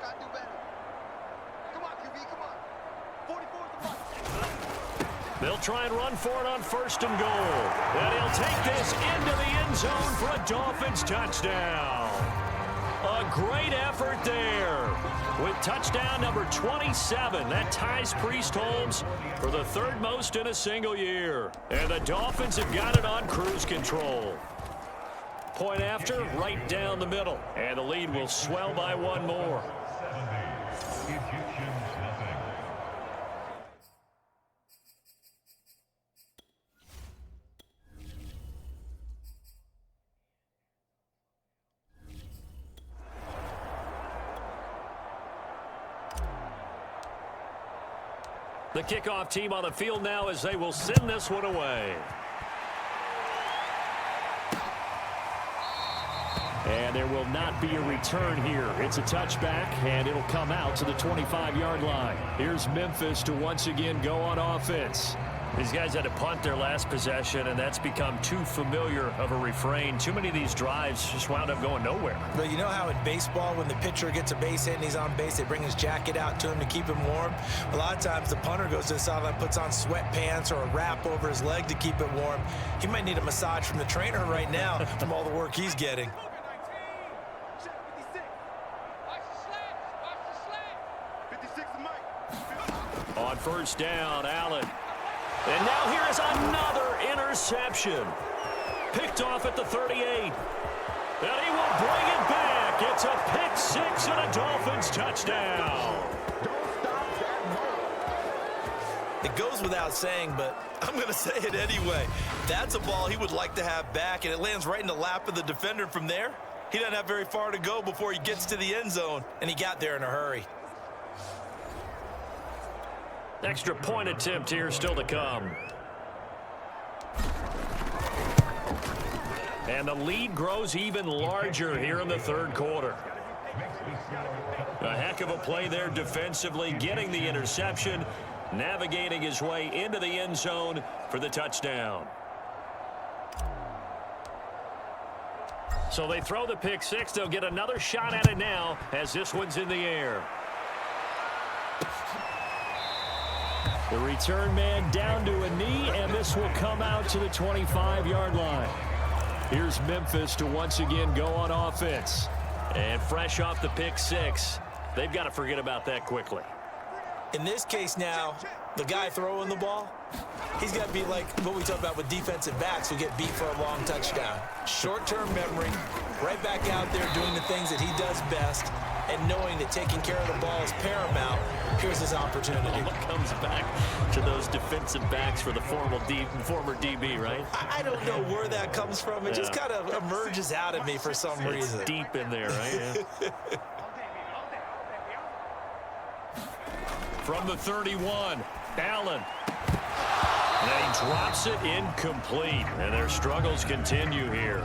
Gotta do better. Come on, QB, come on. 44's the mark. They'll try and run for it on 1st and goal. And he'll take this into the end zone for a Dolphins touchdown. A great effort there. With touchdown number 27, that ties Priest Holmes for the 3rd most in a single year. And the Dolphins have got it on cruise control. Point after, right down the middle. And the lead will swell by 1 more. The kickoff team on the field now as they will send this one away. And there will not be a return here. It's a touchback, and it'll come out to the 25-yard line. Here's Memphis to once again go on offense. These guys had to punt their last possession, and that's become too familiar of a refrain. Too many of these drives just wound up going nowhere. But you know how in baseball, when the pitcher gets a base hit and he's on base, they bring his jacket out to him to keep him warm? A lot of times the punter goes to the sideline, puts on sweatpants or a wrap over his leg to keep it warm. He might need a massage from the trainer right now from all the work he's getting. On first down, Allen. And now here is another interception. Picked off at the 38. And he will bring it back. It's a pick six and a Dolphins touchdown. It goes without saying, but I'm going to say it anyway. That's a ball he would like to have back, and it lands right in the lap of the defender from there. He doesn't have very far to go before he gets to the end zone, and he got there in a hurry. Extra point attempt here still to come. And the lead grows even larger here in the third quarter. A heck of a play there defensively, getting the interception, navigating his way into the end zone for the touchdown. So they throw the pick six. They'll get another shot at it now as this one's in the air. The return man down to a knee, and this will come out to the 25-yard line. Here's Memphis to once again go on offense. And fresh off the pick six, they've got to forget about that quickly. In this case now, the guy throwing the ball, he's got to be like what we talk about with defensive backs who get beat for a long touchdown. Short-term memory, right back out there doing the things that he does best, and knowing that taking care of the ball is paramount. Here's his opportunity. It comes back to those defensive backs for the former DB, right? I don't know where that comes from. It just kind of emerges out of me for some reason. It's deep in there, right? Yeah. From the 31, Allen. And he drops it incomplete, and their struggles continue here.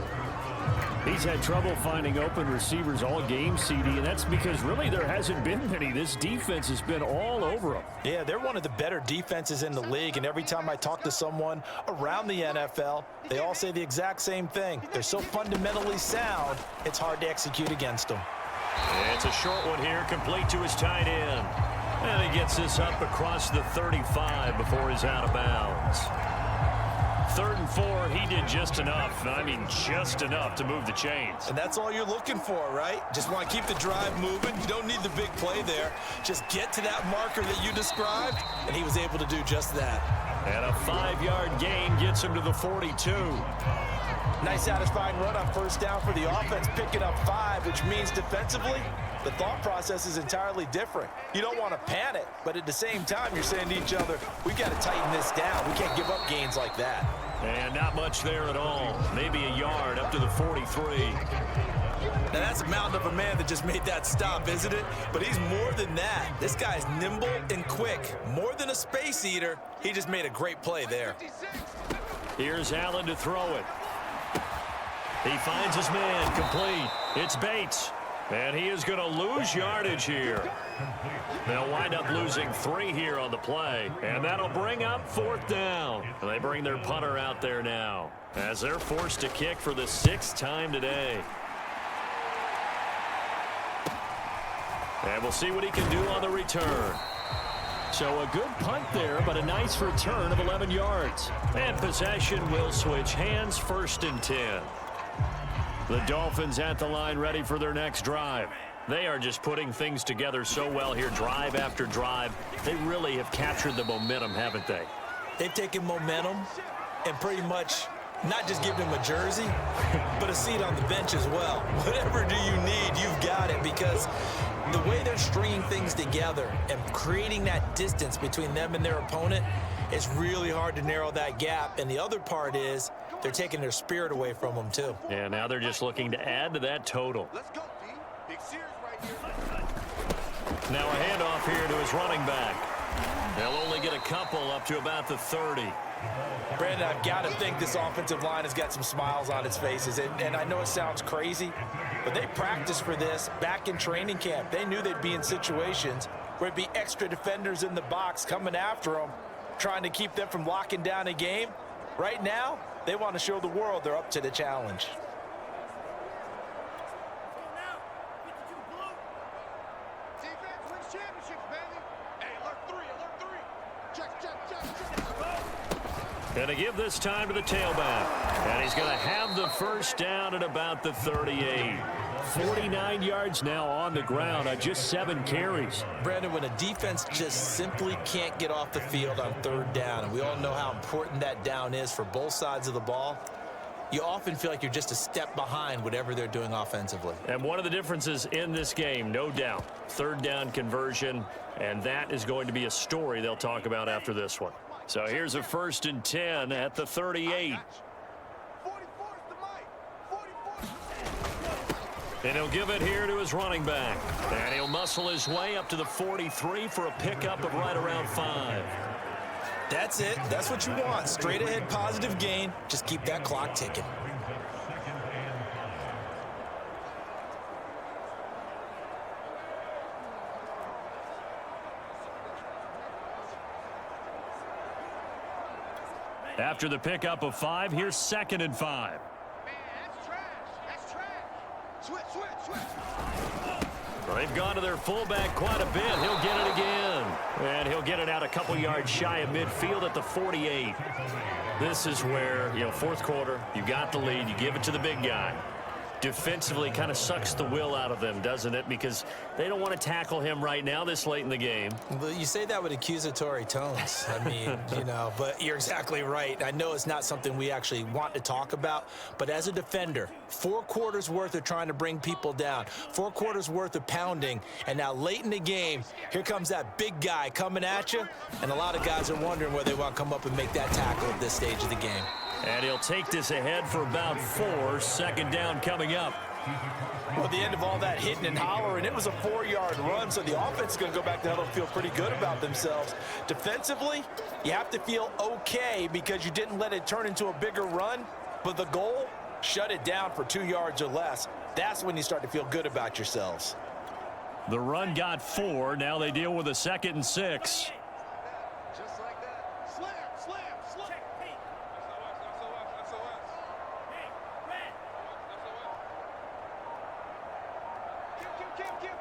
He's had trouble finding open receivers all game, CD, and that's because really there hasn't been many. This defense has been all over them. Yeah, they're one of the better defenses in the league, and every time I talk to someone around the NFL, they all say the exact same thing. They're so fundamentally sound, it's hard to execute against them. It's a short one here, complete to his tight end. And he gets this up across the 35 before he's out of bounds. 3rd and 4, he did just enough. I mean, just enough to move the chains. And that's all you're looking for, right? Just want to keep the drive moving. You don't need the big play there. Just get to that marker that you described, and he was able to do just that. And a 5-yard gain gets him to the 42. Nice satisfying run on first down for the offense, picking up 5, which means defensively, the thought process is entirely different. You don't want to panic, but at the same time, you're saying to each other, we've got to tighten this down. We can't give up gains like that. And not much there at all. Maybe a yard up to the 43. Now, that's a mountain of a man that just made that stop, isn't it? But he's more than that. This guy's nimble and quick. More than a space eater, he just made a great play there. Here's Allen to throw it. He finds his man, complete. It's Bates. And he is going to lose yardage here. They'll wind up losing 3 here on the play. And that'll bring up 4th down. And they bring their punter out there now as they're forced to kick for the 6th time today. And we'll see what he can do on the return. So a good punt there, but a nice return of 11 yards. And possession will switch hands, 1st and 10. The Dolphins at the line, ready for their next drive. They are just putting things together so well here, drive after drive. They really have captured the momentum, haven't they? They've taken momentum and pretty much not just given him a jersey, but a seat on the bench as well. Whatever do you need, you've got it, because the way they're stringing things together and creating that distance between them and their opponent, it's really hard to narrow that gap. And the other part is they're taking their spirit away from them, too. Yeah, now they're just looking to add to that total. Let's go, D. Big series right here. Now a handoff here to his running back. They'll only get a couple up to about the 30. Brandon, I've got to think this offensive line has got some smiles on its faces. And I know it sounds crazy, but they practiced for this back in training camp. They knew they'd be in situations where it'd be extra defenders in the box coming after them, trying to keep them from locking down a game. Right now, they want to show the world they're up to the challenge. Defense wins championships, baby. Hey, alert three. Check. Gonna give this time to the tailback. And he's gonna have the first down at about the 38. 49 yards now on the ground on just 7 carries. Brandon, when a defense just simply can't get off the field on third down, and we all know how important that down is for both sides of the ball, you often feel like you're just a step behind whatever they're doing offensively. And one of the differences in this game, no doubt, third down conversion, and that is going to be a story they'll talk about after this one. So here's a 1st and 10 at the 38. 44's the mic. 44's. And he'll give it here to his running back. And he'll muscle his way up to the 43 for a pickup of right around 5. That's it. That's what you want. Straight ahead positive gain. Just keep that clock ticking. After the pickup of 5, here's 2nd and 5. Man, that's trash. Switch. Well, they've gone to their fullback quite a bit. He'll get it again. And he'll get it out a couple yards shy of midfield at the 48. This is where, fourth quarter, you got the lead. You give it to the big guy. Defensively kind of sucks the will out of them, doesn't it? Because they don't want to tackle him right now this late in the game. Well, you say that with accusatory tones. I mean, but you're exactly right. I know it's not something we actually want to talk about, but as a defender, 4 quarters worth of trying to bring people down, 4 quarters worth of pounding, and now late in the game, here comes that big guy coming at you, and a lot of guys are wondering whether they want to come up and make that tackle at this stage of the game. And he'll take this ahead for about 4. 2nd down coming up. Well, at the end of all that hitting and hollering, it was a 4-yard run, so the offense is going to go back to huddle and feel pretty good about themselves. Defensively, you have to feel okay because you didn't let it turn into a bigger run, but the goal, shut it down for 2 yards or less. That's when you start to feel good about yourselves. The run got 4. Now they deal with a 2nd and 6. Just like that. Slam. Check, Pete. SOS. Hey, red.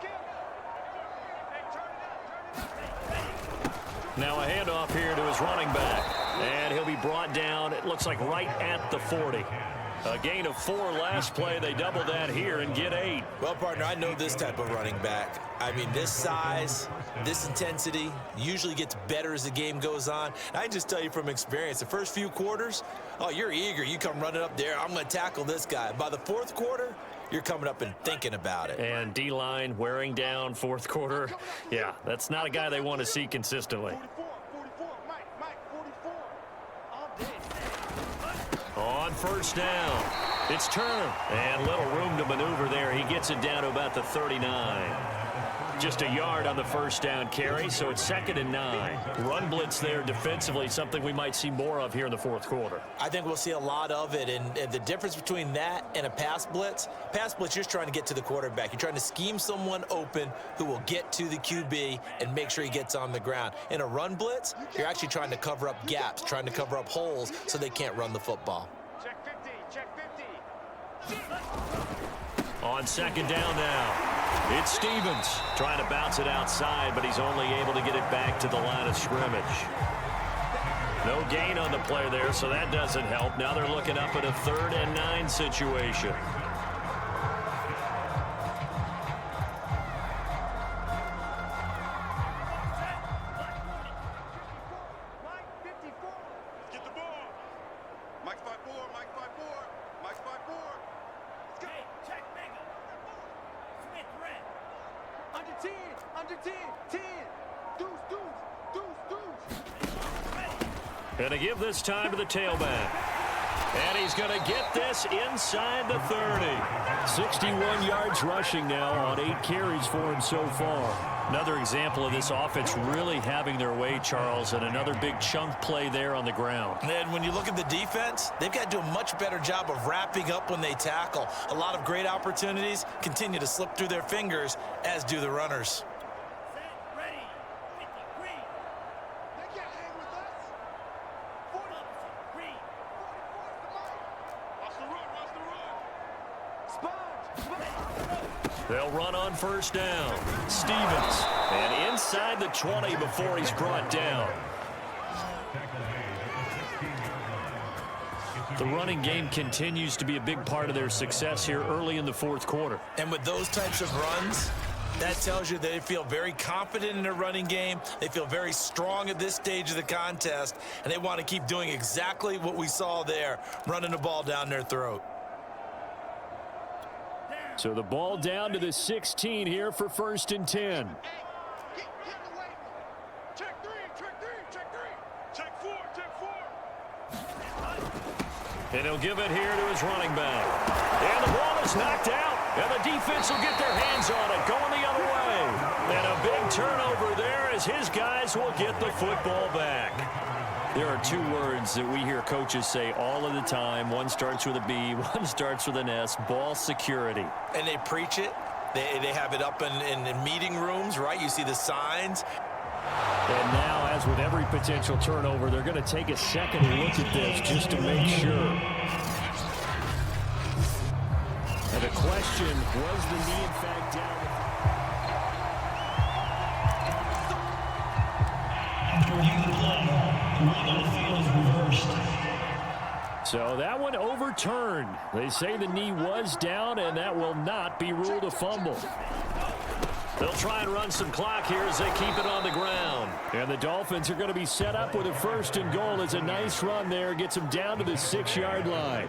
Kill. Hey, turn it up. Now a handoff here to his running back. And he'll be brought down, it looks like right at the 40. A gain of 4 last play. They double that here and get 8. Well, partner, I know this type of running back. I mean, this size, this intensity usually gets better as the game goes on. I can just tell you from experience, the first few quarters, you're eager. You come running up there, I'm going to tackle this guy. By the 4th quarter, you're coming up and thinking about it. And D-line wearing down 4th quarter. Yeah, that's not a guy they want to see consistently. 44, Mike, 44. All day. On 1st down, it's Turner. And little room to maneuver there. He gets it down to about the 39. Just a yard on the 1st down carry, so it's 2nd and 9. Run blitz there defensively, something we might see more of here in the 4th quarter. I think we'll see a lot of it, and the difference between that and a pass blitz, you're just trying to get to the quarterback. You're trying to scheme someone open who will get to the QB and make sure he gets on the ground. In a run blitz, you're actually trying to cover up gaps, trying to cover up holes so they can't run the football. Check 50. On 2nd down now, it's Stevens trying to bounce it outside, but he's only able to get it back to the line of scrimmage. No gain on the play there, so that doesn't help. Now they're looking up at a 3rd and 9 situation. Mike, 54. Get the ball. Mike's 5'4. Let's go. Hey, check, Mega. Smith, red. Under 10. 10. Deuce. Gonna give this time to the tailback. And he's going to get this inside the 30. 61 yards rushing now on 8 carries for him so far. Another example of this offense really having their way, Charles, and another big chunk play there on the ground. And when you look at the defense, they've got to do a much better job of wrapping up when they tackle. A lot of great opportunities continue to slip through their fingers, as do the runners. Set, ready. 53. They can't hang with us. They'll run on first down. Stevens. And inside the 20 before he's brought down. The running game continues to be a big part of their success here early in the fourth quarter. And with those types of runs, that tells you they feel very confident in their running game. They feel very strong at this stage of the contest, and they want to keep doing exactly what we saw there, running the ball down their throat. So the ball down to the 16 here for 1st and 10. Get away. Check three. Check four. And he'll give it here to his running back. And the ball is knocked out. And the defense will get their hands on it, going the other way. And a big turnover there as his guys will get the football back. There are two words that we hear coaches say all of the time. One starts with a B, one starts with an S, ball security. And they preach it. They have it up in meeting rooms, right? You see the signs. And now, as with every potential turnover, they're going to take a second look at this just to make sure. And the question, was the knee in fact down? So that one overturned. They say the knee was down, and that will not be ruled a fumble. They'll try and run some clock here as they keep it on the ground. And the Dolphins are going to be set up with a 1st and goal. It's a nice run there. Gets them down to the 6-yard line.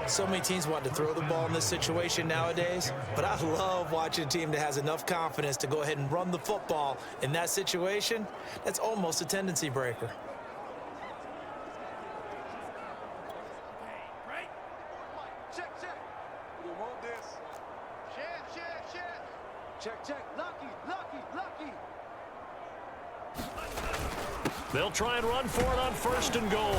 So many teams want to throw the ball in this situation nowadays, but I love watching a team that has enough confidence to go ahead and run the football in that situation. That's almost a tendency breaker. Check. We want this. Check. Lucky. They'll try and run for it on 1st and goal.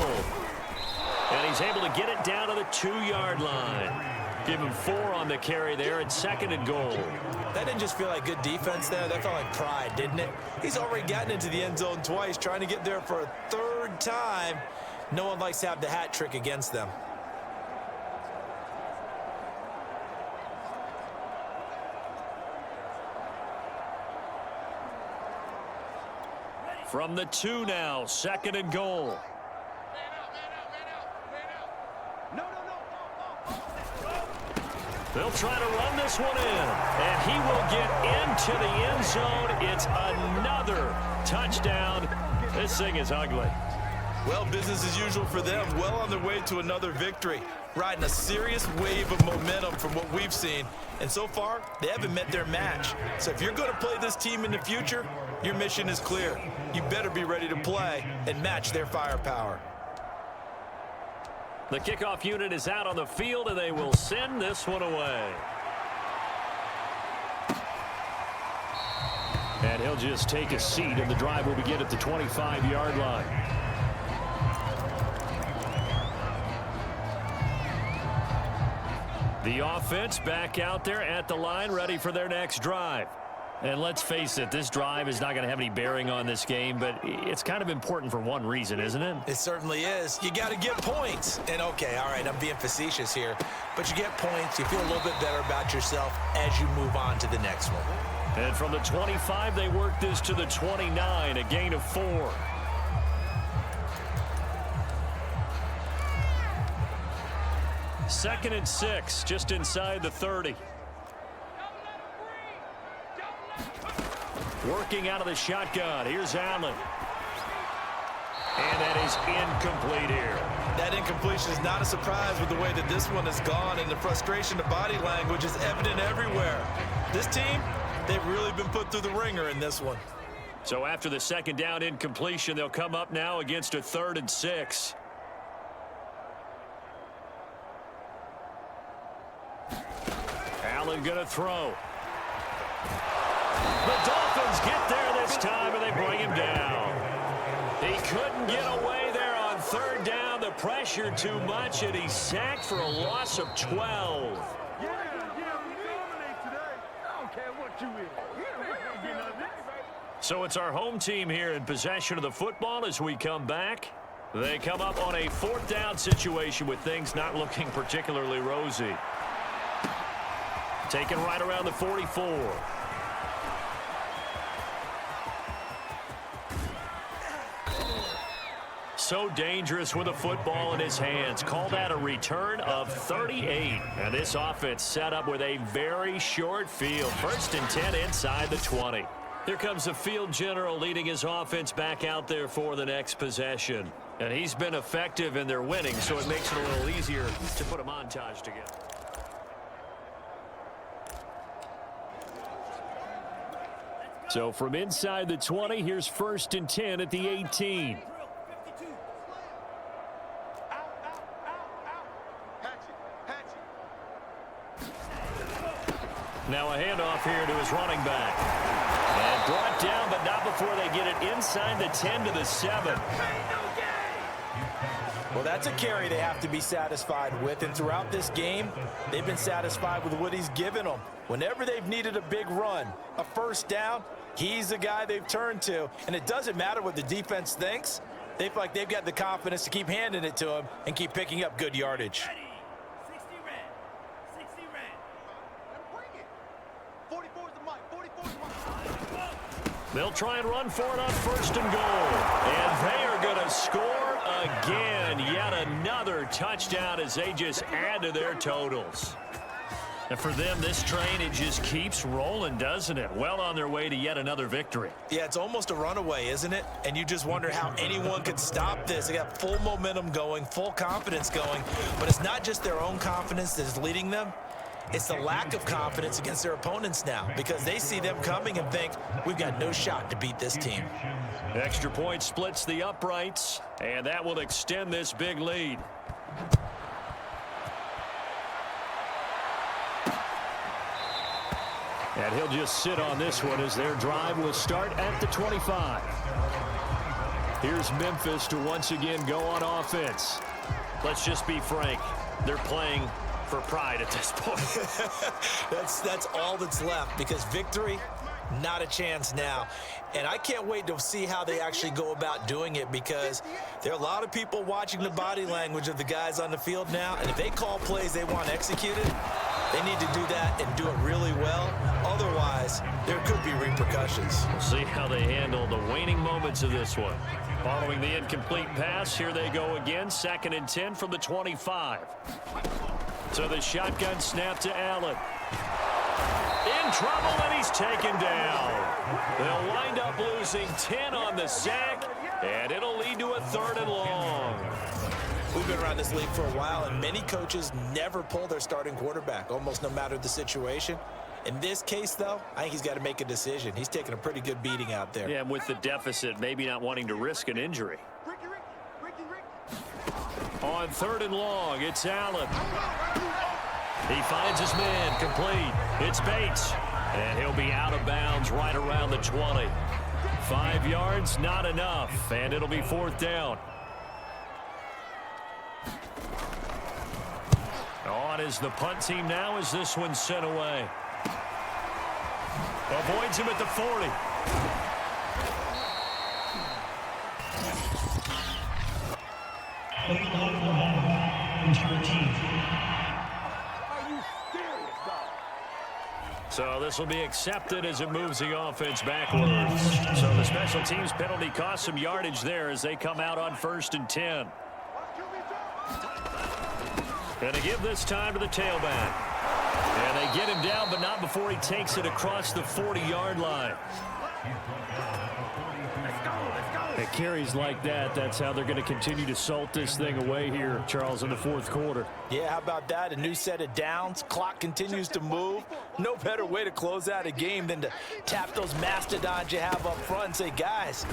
And he's able to get it down to the 2-yard line. Give him 4 on the carry there at 2nd and goal. That didn't just feel like good defense there. That felt like pride, didn't it? He's already gotten into the end zone twice, trying to get there for a 3rd time. No one likes to have the hat trick against them. From the 2 now, 2nd and goal. No. They'll try to run this one in, and he will get into the end zone. It's another touchdown. This thing is ugly. Well, business as usual for them. Well on their way to another victory. Riding a serious wave of momentum from what we've seen. And so far, they haven't met their match. So if you're going to play this team in the future, your mission is clear. You better be ready to play and match their firepower. The kickoff unit is out on the field, and they will send this one away. And he'll just take a seat, and the drive will begin at the 25-yard line. The offense back out there at the line, ready for their next drive. And let's face it, this drive is not going to have any bearing on this game, but it's kind of important for one reason, isn't it? It certainly is. You got to get points. And okay, all right, I'm being facetious here, but you get points, you feel a little bit better about yourself as you move on to the next one. And from the 25, they work this to the 29, a gain of 4. Second and 6, just inside the 30. Working out of the shotgun. Here's Allen. And that is incomplete here. That incompletion is not a surprise with the way that this one has gone, and the frustration, the body language is evident everywhere. This team, they've really been put through the ringer in this one. So after the second down incompletion, they'll come up now against a 3rd and 6. Allen gonna throw. The Dolphins get there this time, and they bring him down. He couldn't get away there on 3rd down. The pressure too much, and he's sacked for a loss of 12. We dominate today. I don't care what you is. So it's our home team here in possession of the football as we come back. They come up on a 4th down situation with things not looking particularly rosy. Taken right around the 44. So dangerous with a football in his hands. Call that a return of 38. And this offense set up with a very short field. 1st and 10 inside the 20. Here comes the field general leading his offense back out there for the next possession. And he's been effective in their winning, so it makes it a little easier to put a montage together. So from inside the 20, here's 1st and 10 at the 18. Now a handoff here to his running back. And brought down, but not before they get it inside the 10 to the 7. Well, that's a carry they have to be satisfied with, and throughout this game, they've been satisfied with what he's given them. Whenever they've needed a big run, a 1st down, he's the guy they've turned to, and it doesn't matter what the defense thinks. They feel like they've got the confidence to keep handing it to him and keep picking up good yardage. 60 red. 60 red. Bring it. 44's the mic. 44's the mic. They'll try and run for it on 1st and goal. And they are going to score again. Yet another touchdown as they just add to their totals. And for them, this train, it just keeps rolling, doesn't it? Well on their way to yet another victory. Yeah, it's almost a runaway, isn't it? And you just wonder how anyone could stop this. They got full momentum going, full confidence going. But it's not just their own confidence that is leading them. It's the lack of confidence against their opponents now, because they see them coming and think, we've got no shot to beat this team. Extra point splits the uprights, and that will extend this big lead. And he'll just sit on this one as their drive will start at the 25. Here's Memphis to once again go on offense. Let's just be frank. They're playing for pride at this point. That's all that's left, because victory, not a chance now. And I can't wait to see how they actually go about doing it, because there are a lot of people watching the body language of the guys on the field now, and if they call plays they want executed, they need to do that and do it really well. Otherwise, there could be repercussions. We'll see how they handle the waning moments of this one. Following the incomplete pass, here they go again. 2nd and 10 from the 25. So the shotgun snap to Allen. In trouble, and he's taken down. They'll wind up losing 10 on the sack, and it'll lead to a 3rd and long. We've been around this league for a while, and many coaches never pull their starting quarterback, almost no matter the situation. In this case, though, I think he's got to make a decision. He's taking a pretty good beating out there. Yeah, and with the deficit, maybe not wanting to risk an injury. On 3rd and long, it's Allen. He finds his man, complete. It's Bates, and he'll be out of bounds right around the 20. 5 yards, not enough, and it'll be 4th down. On is the punt team now as this one's sent away. Avoids him at the 40. So this will be accepted as it moves the offense backwards. So the special teams penalty cost some yardage there as they come out on 1st and 10. Going to give this time to the tailback. And they get him down, but not before he takes it across the 40-yard line. At carries like that, that's how they're going to continue to salt this thing away here, Charles, in the 4th quarter. Yeah, how about that? A new set of downs. Clock continues to move. No better way to close out a game than to tap those mastodons you have up front and say, guys,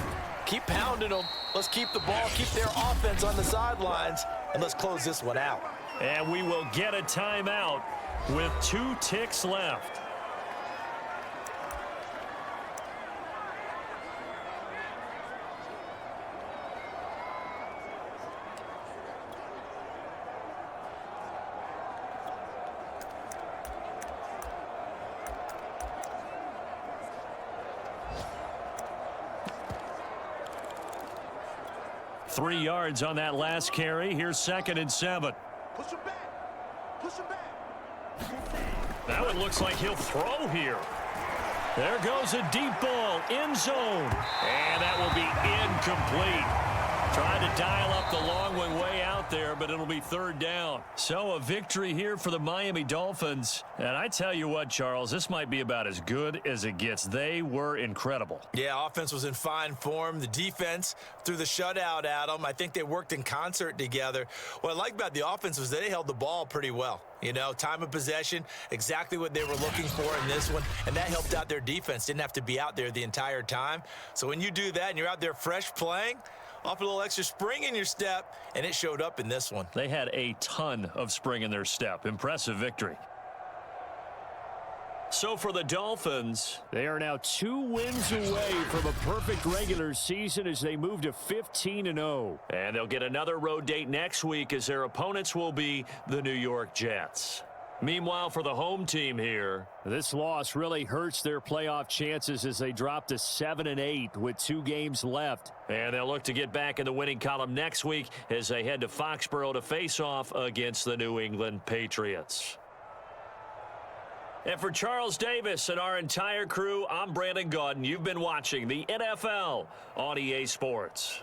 keep pounding them. Let's keep the ball, keep their offense on the sidelines, and let's close this one out. And we will get a timeout with 2 ticks left. Three yards on that last carry. Here's 2nd and 7. Push him back. Push him back. That one looks like he'll throw here. There goes a deep ball, end zone. And that will be incomplete. Trying to dial up the long one way out there, but it'll be third down. So a victory here for the Miami Dolphins. And I tell you what, Charles, this might be about as good as it gets. They were incredible. Yeah, offense was in fine form. The defense threw the shutout at them. I think they worked in concert together. What I like about the offense was they held the ball pretty well. You know, time of possession, exactly what they were looking for in this one, and that helped out their defense. Didn't have to be out there the entire time. So when you do that and you're out there fresh playing, off a little extra spring in your step, and it showed up in this one. They had a ton of spring in their step. Impressive victory. So for the Dolphins, they are now 2 wins away from a perfect regular season as they move to 15-0. And they'll get another road date next week as their opponents will be the New York Jets. Meanwhile, for the home team here, this loss really hurts their playoff chances as they drop to 7-8 with 2 games left. And they'll look to get back in the winning column next week as they head to Foxborough to face off against the New England Patriots. And for Charles Davis and our entire crew, I'm Brandon Gaudin. You've been watching the NFL on EA Sports.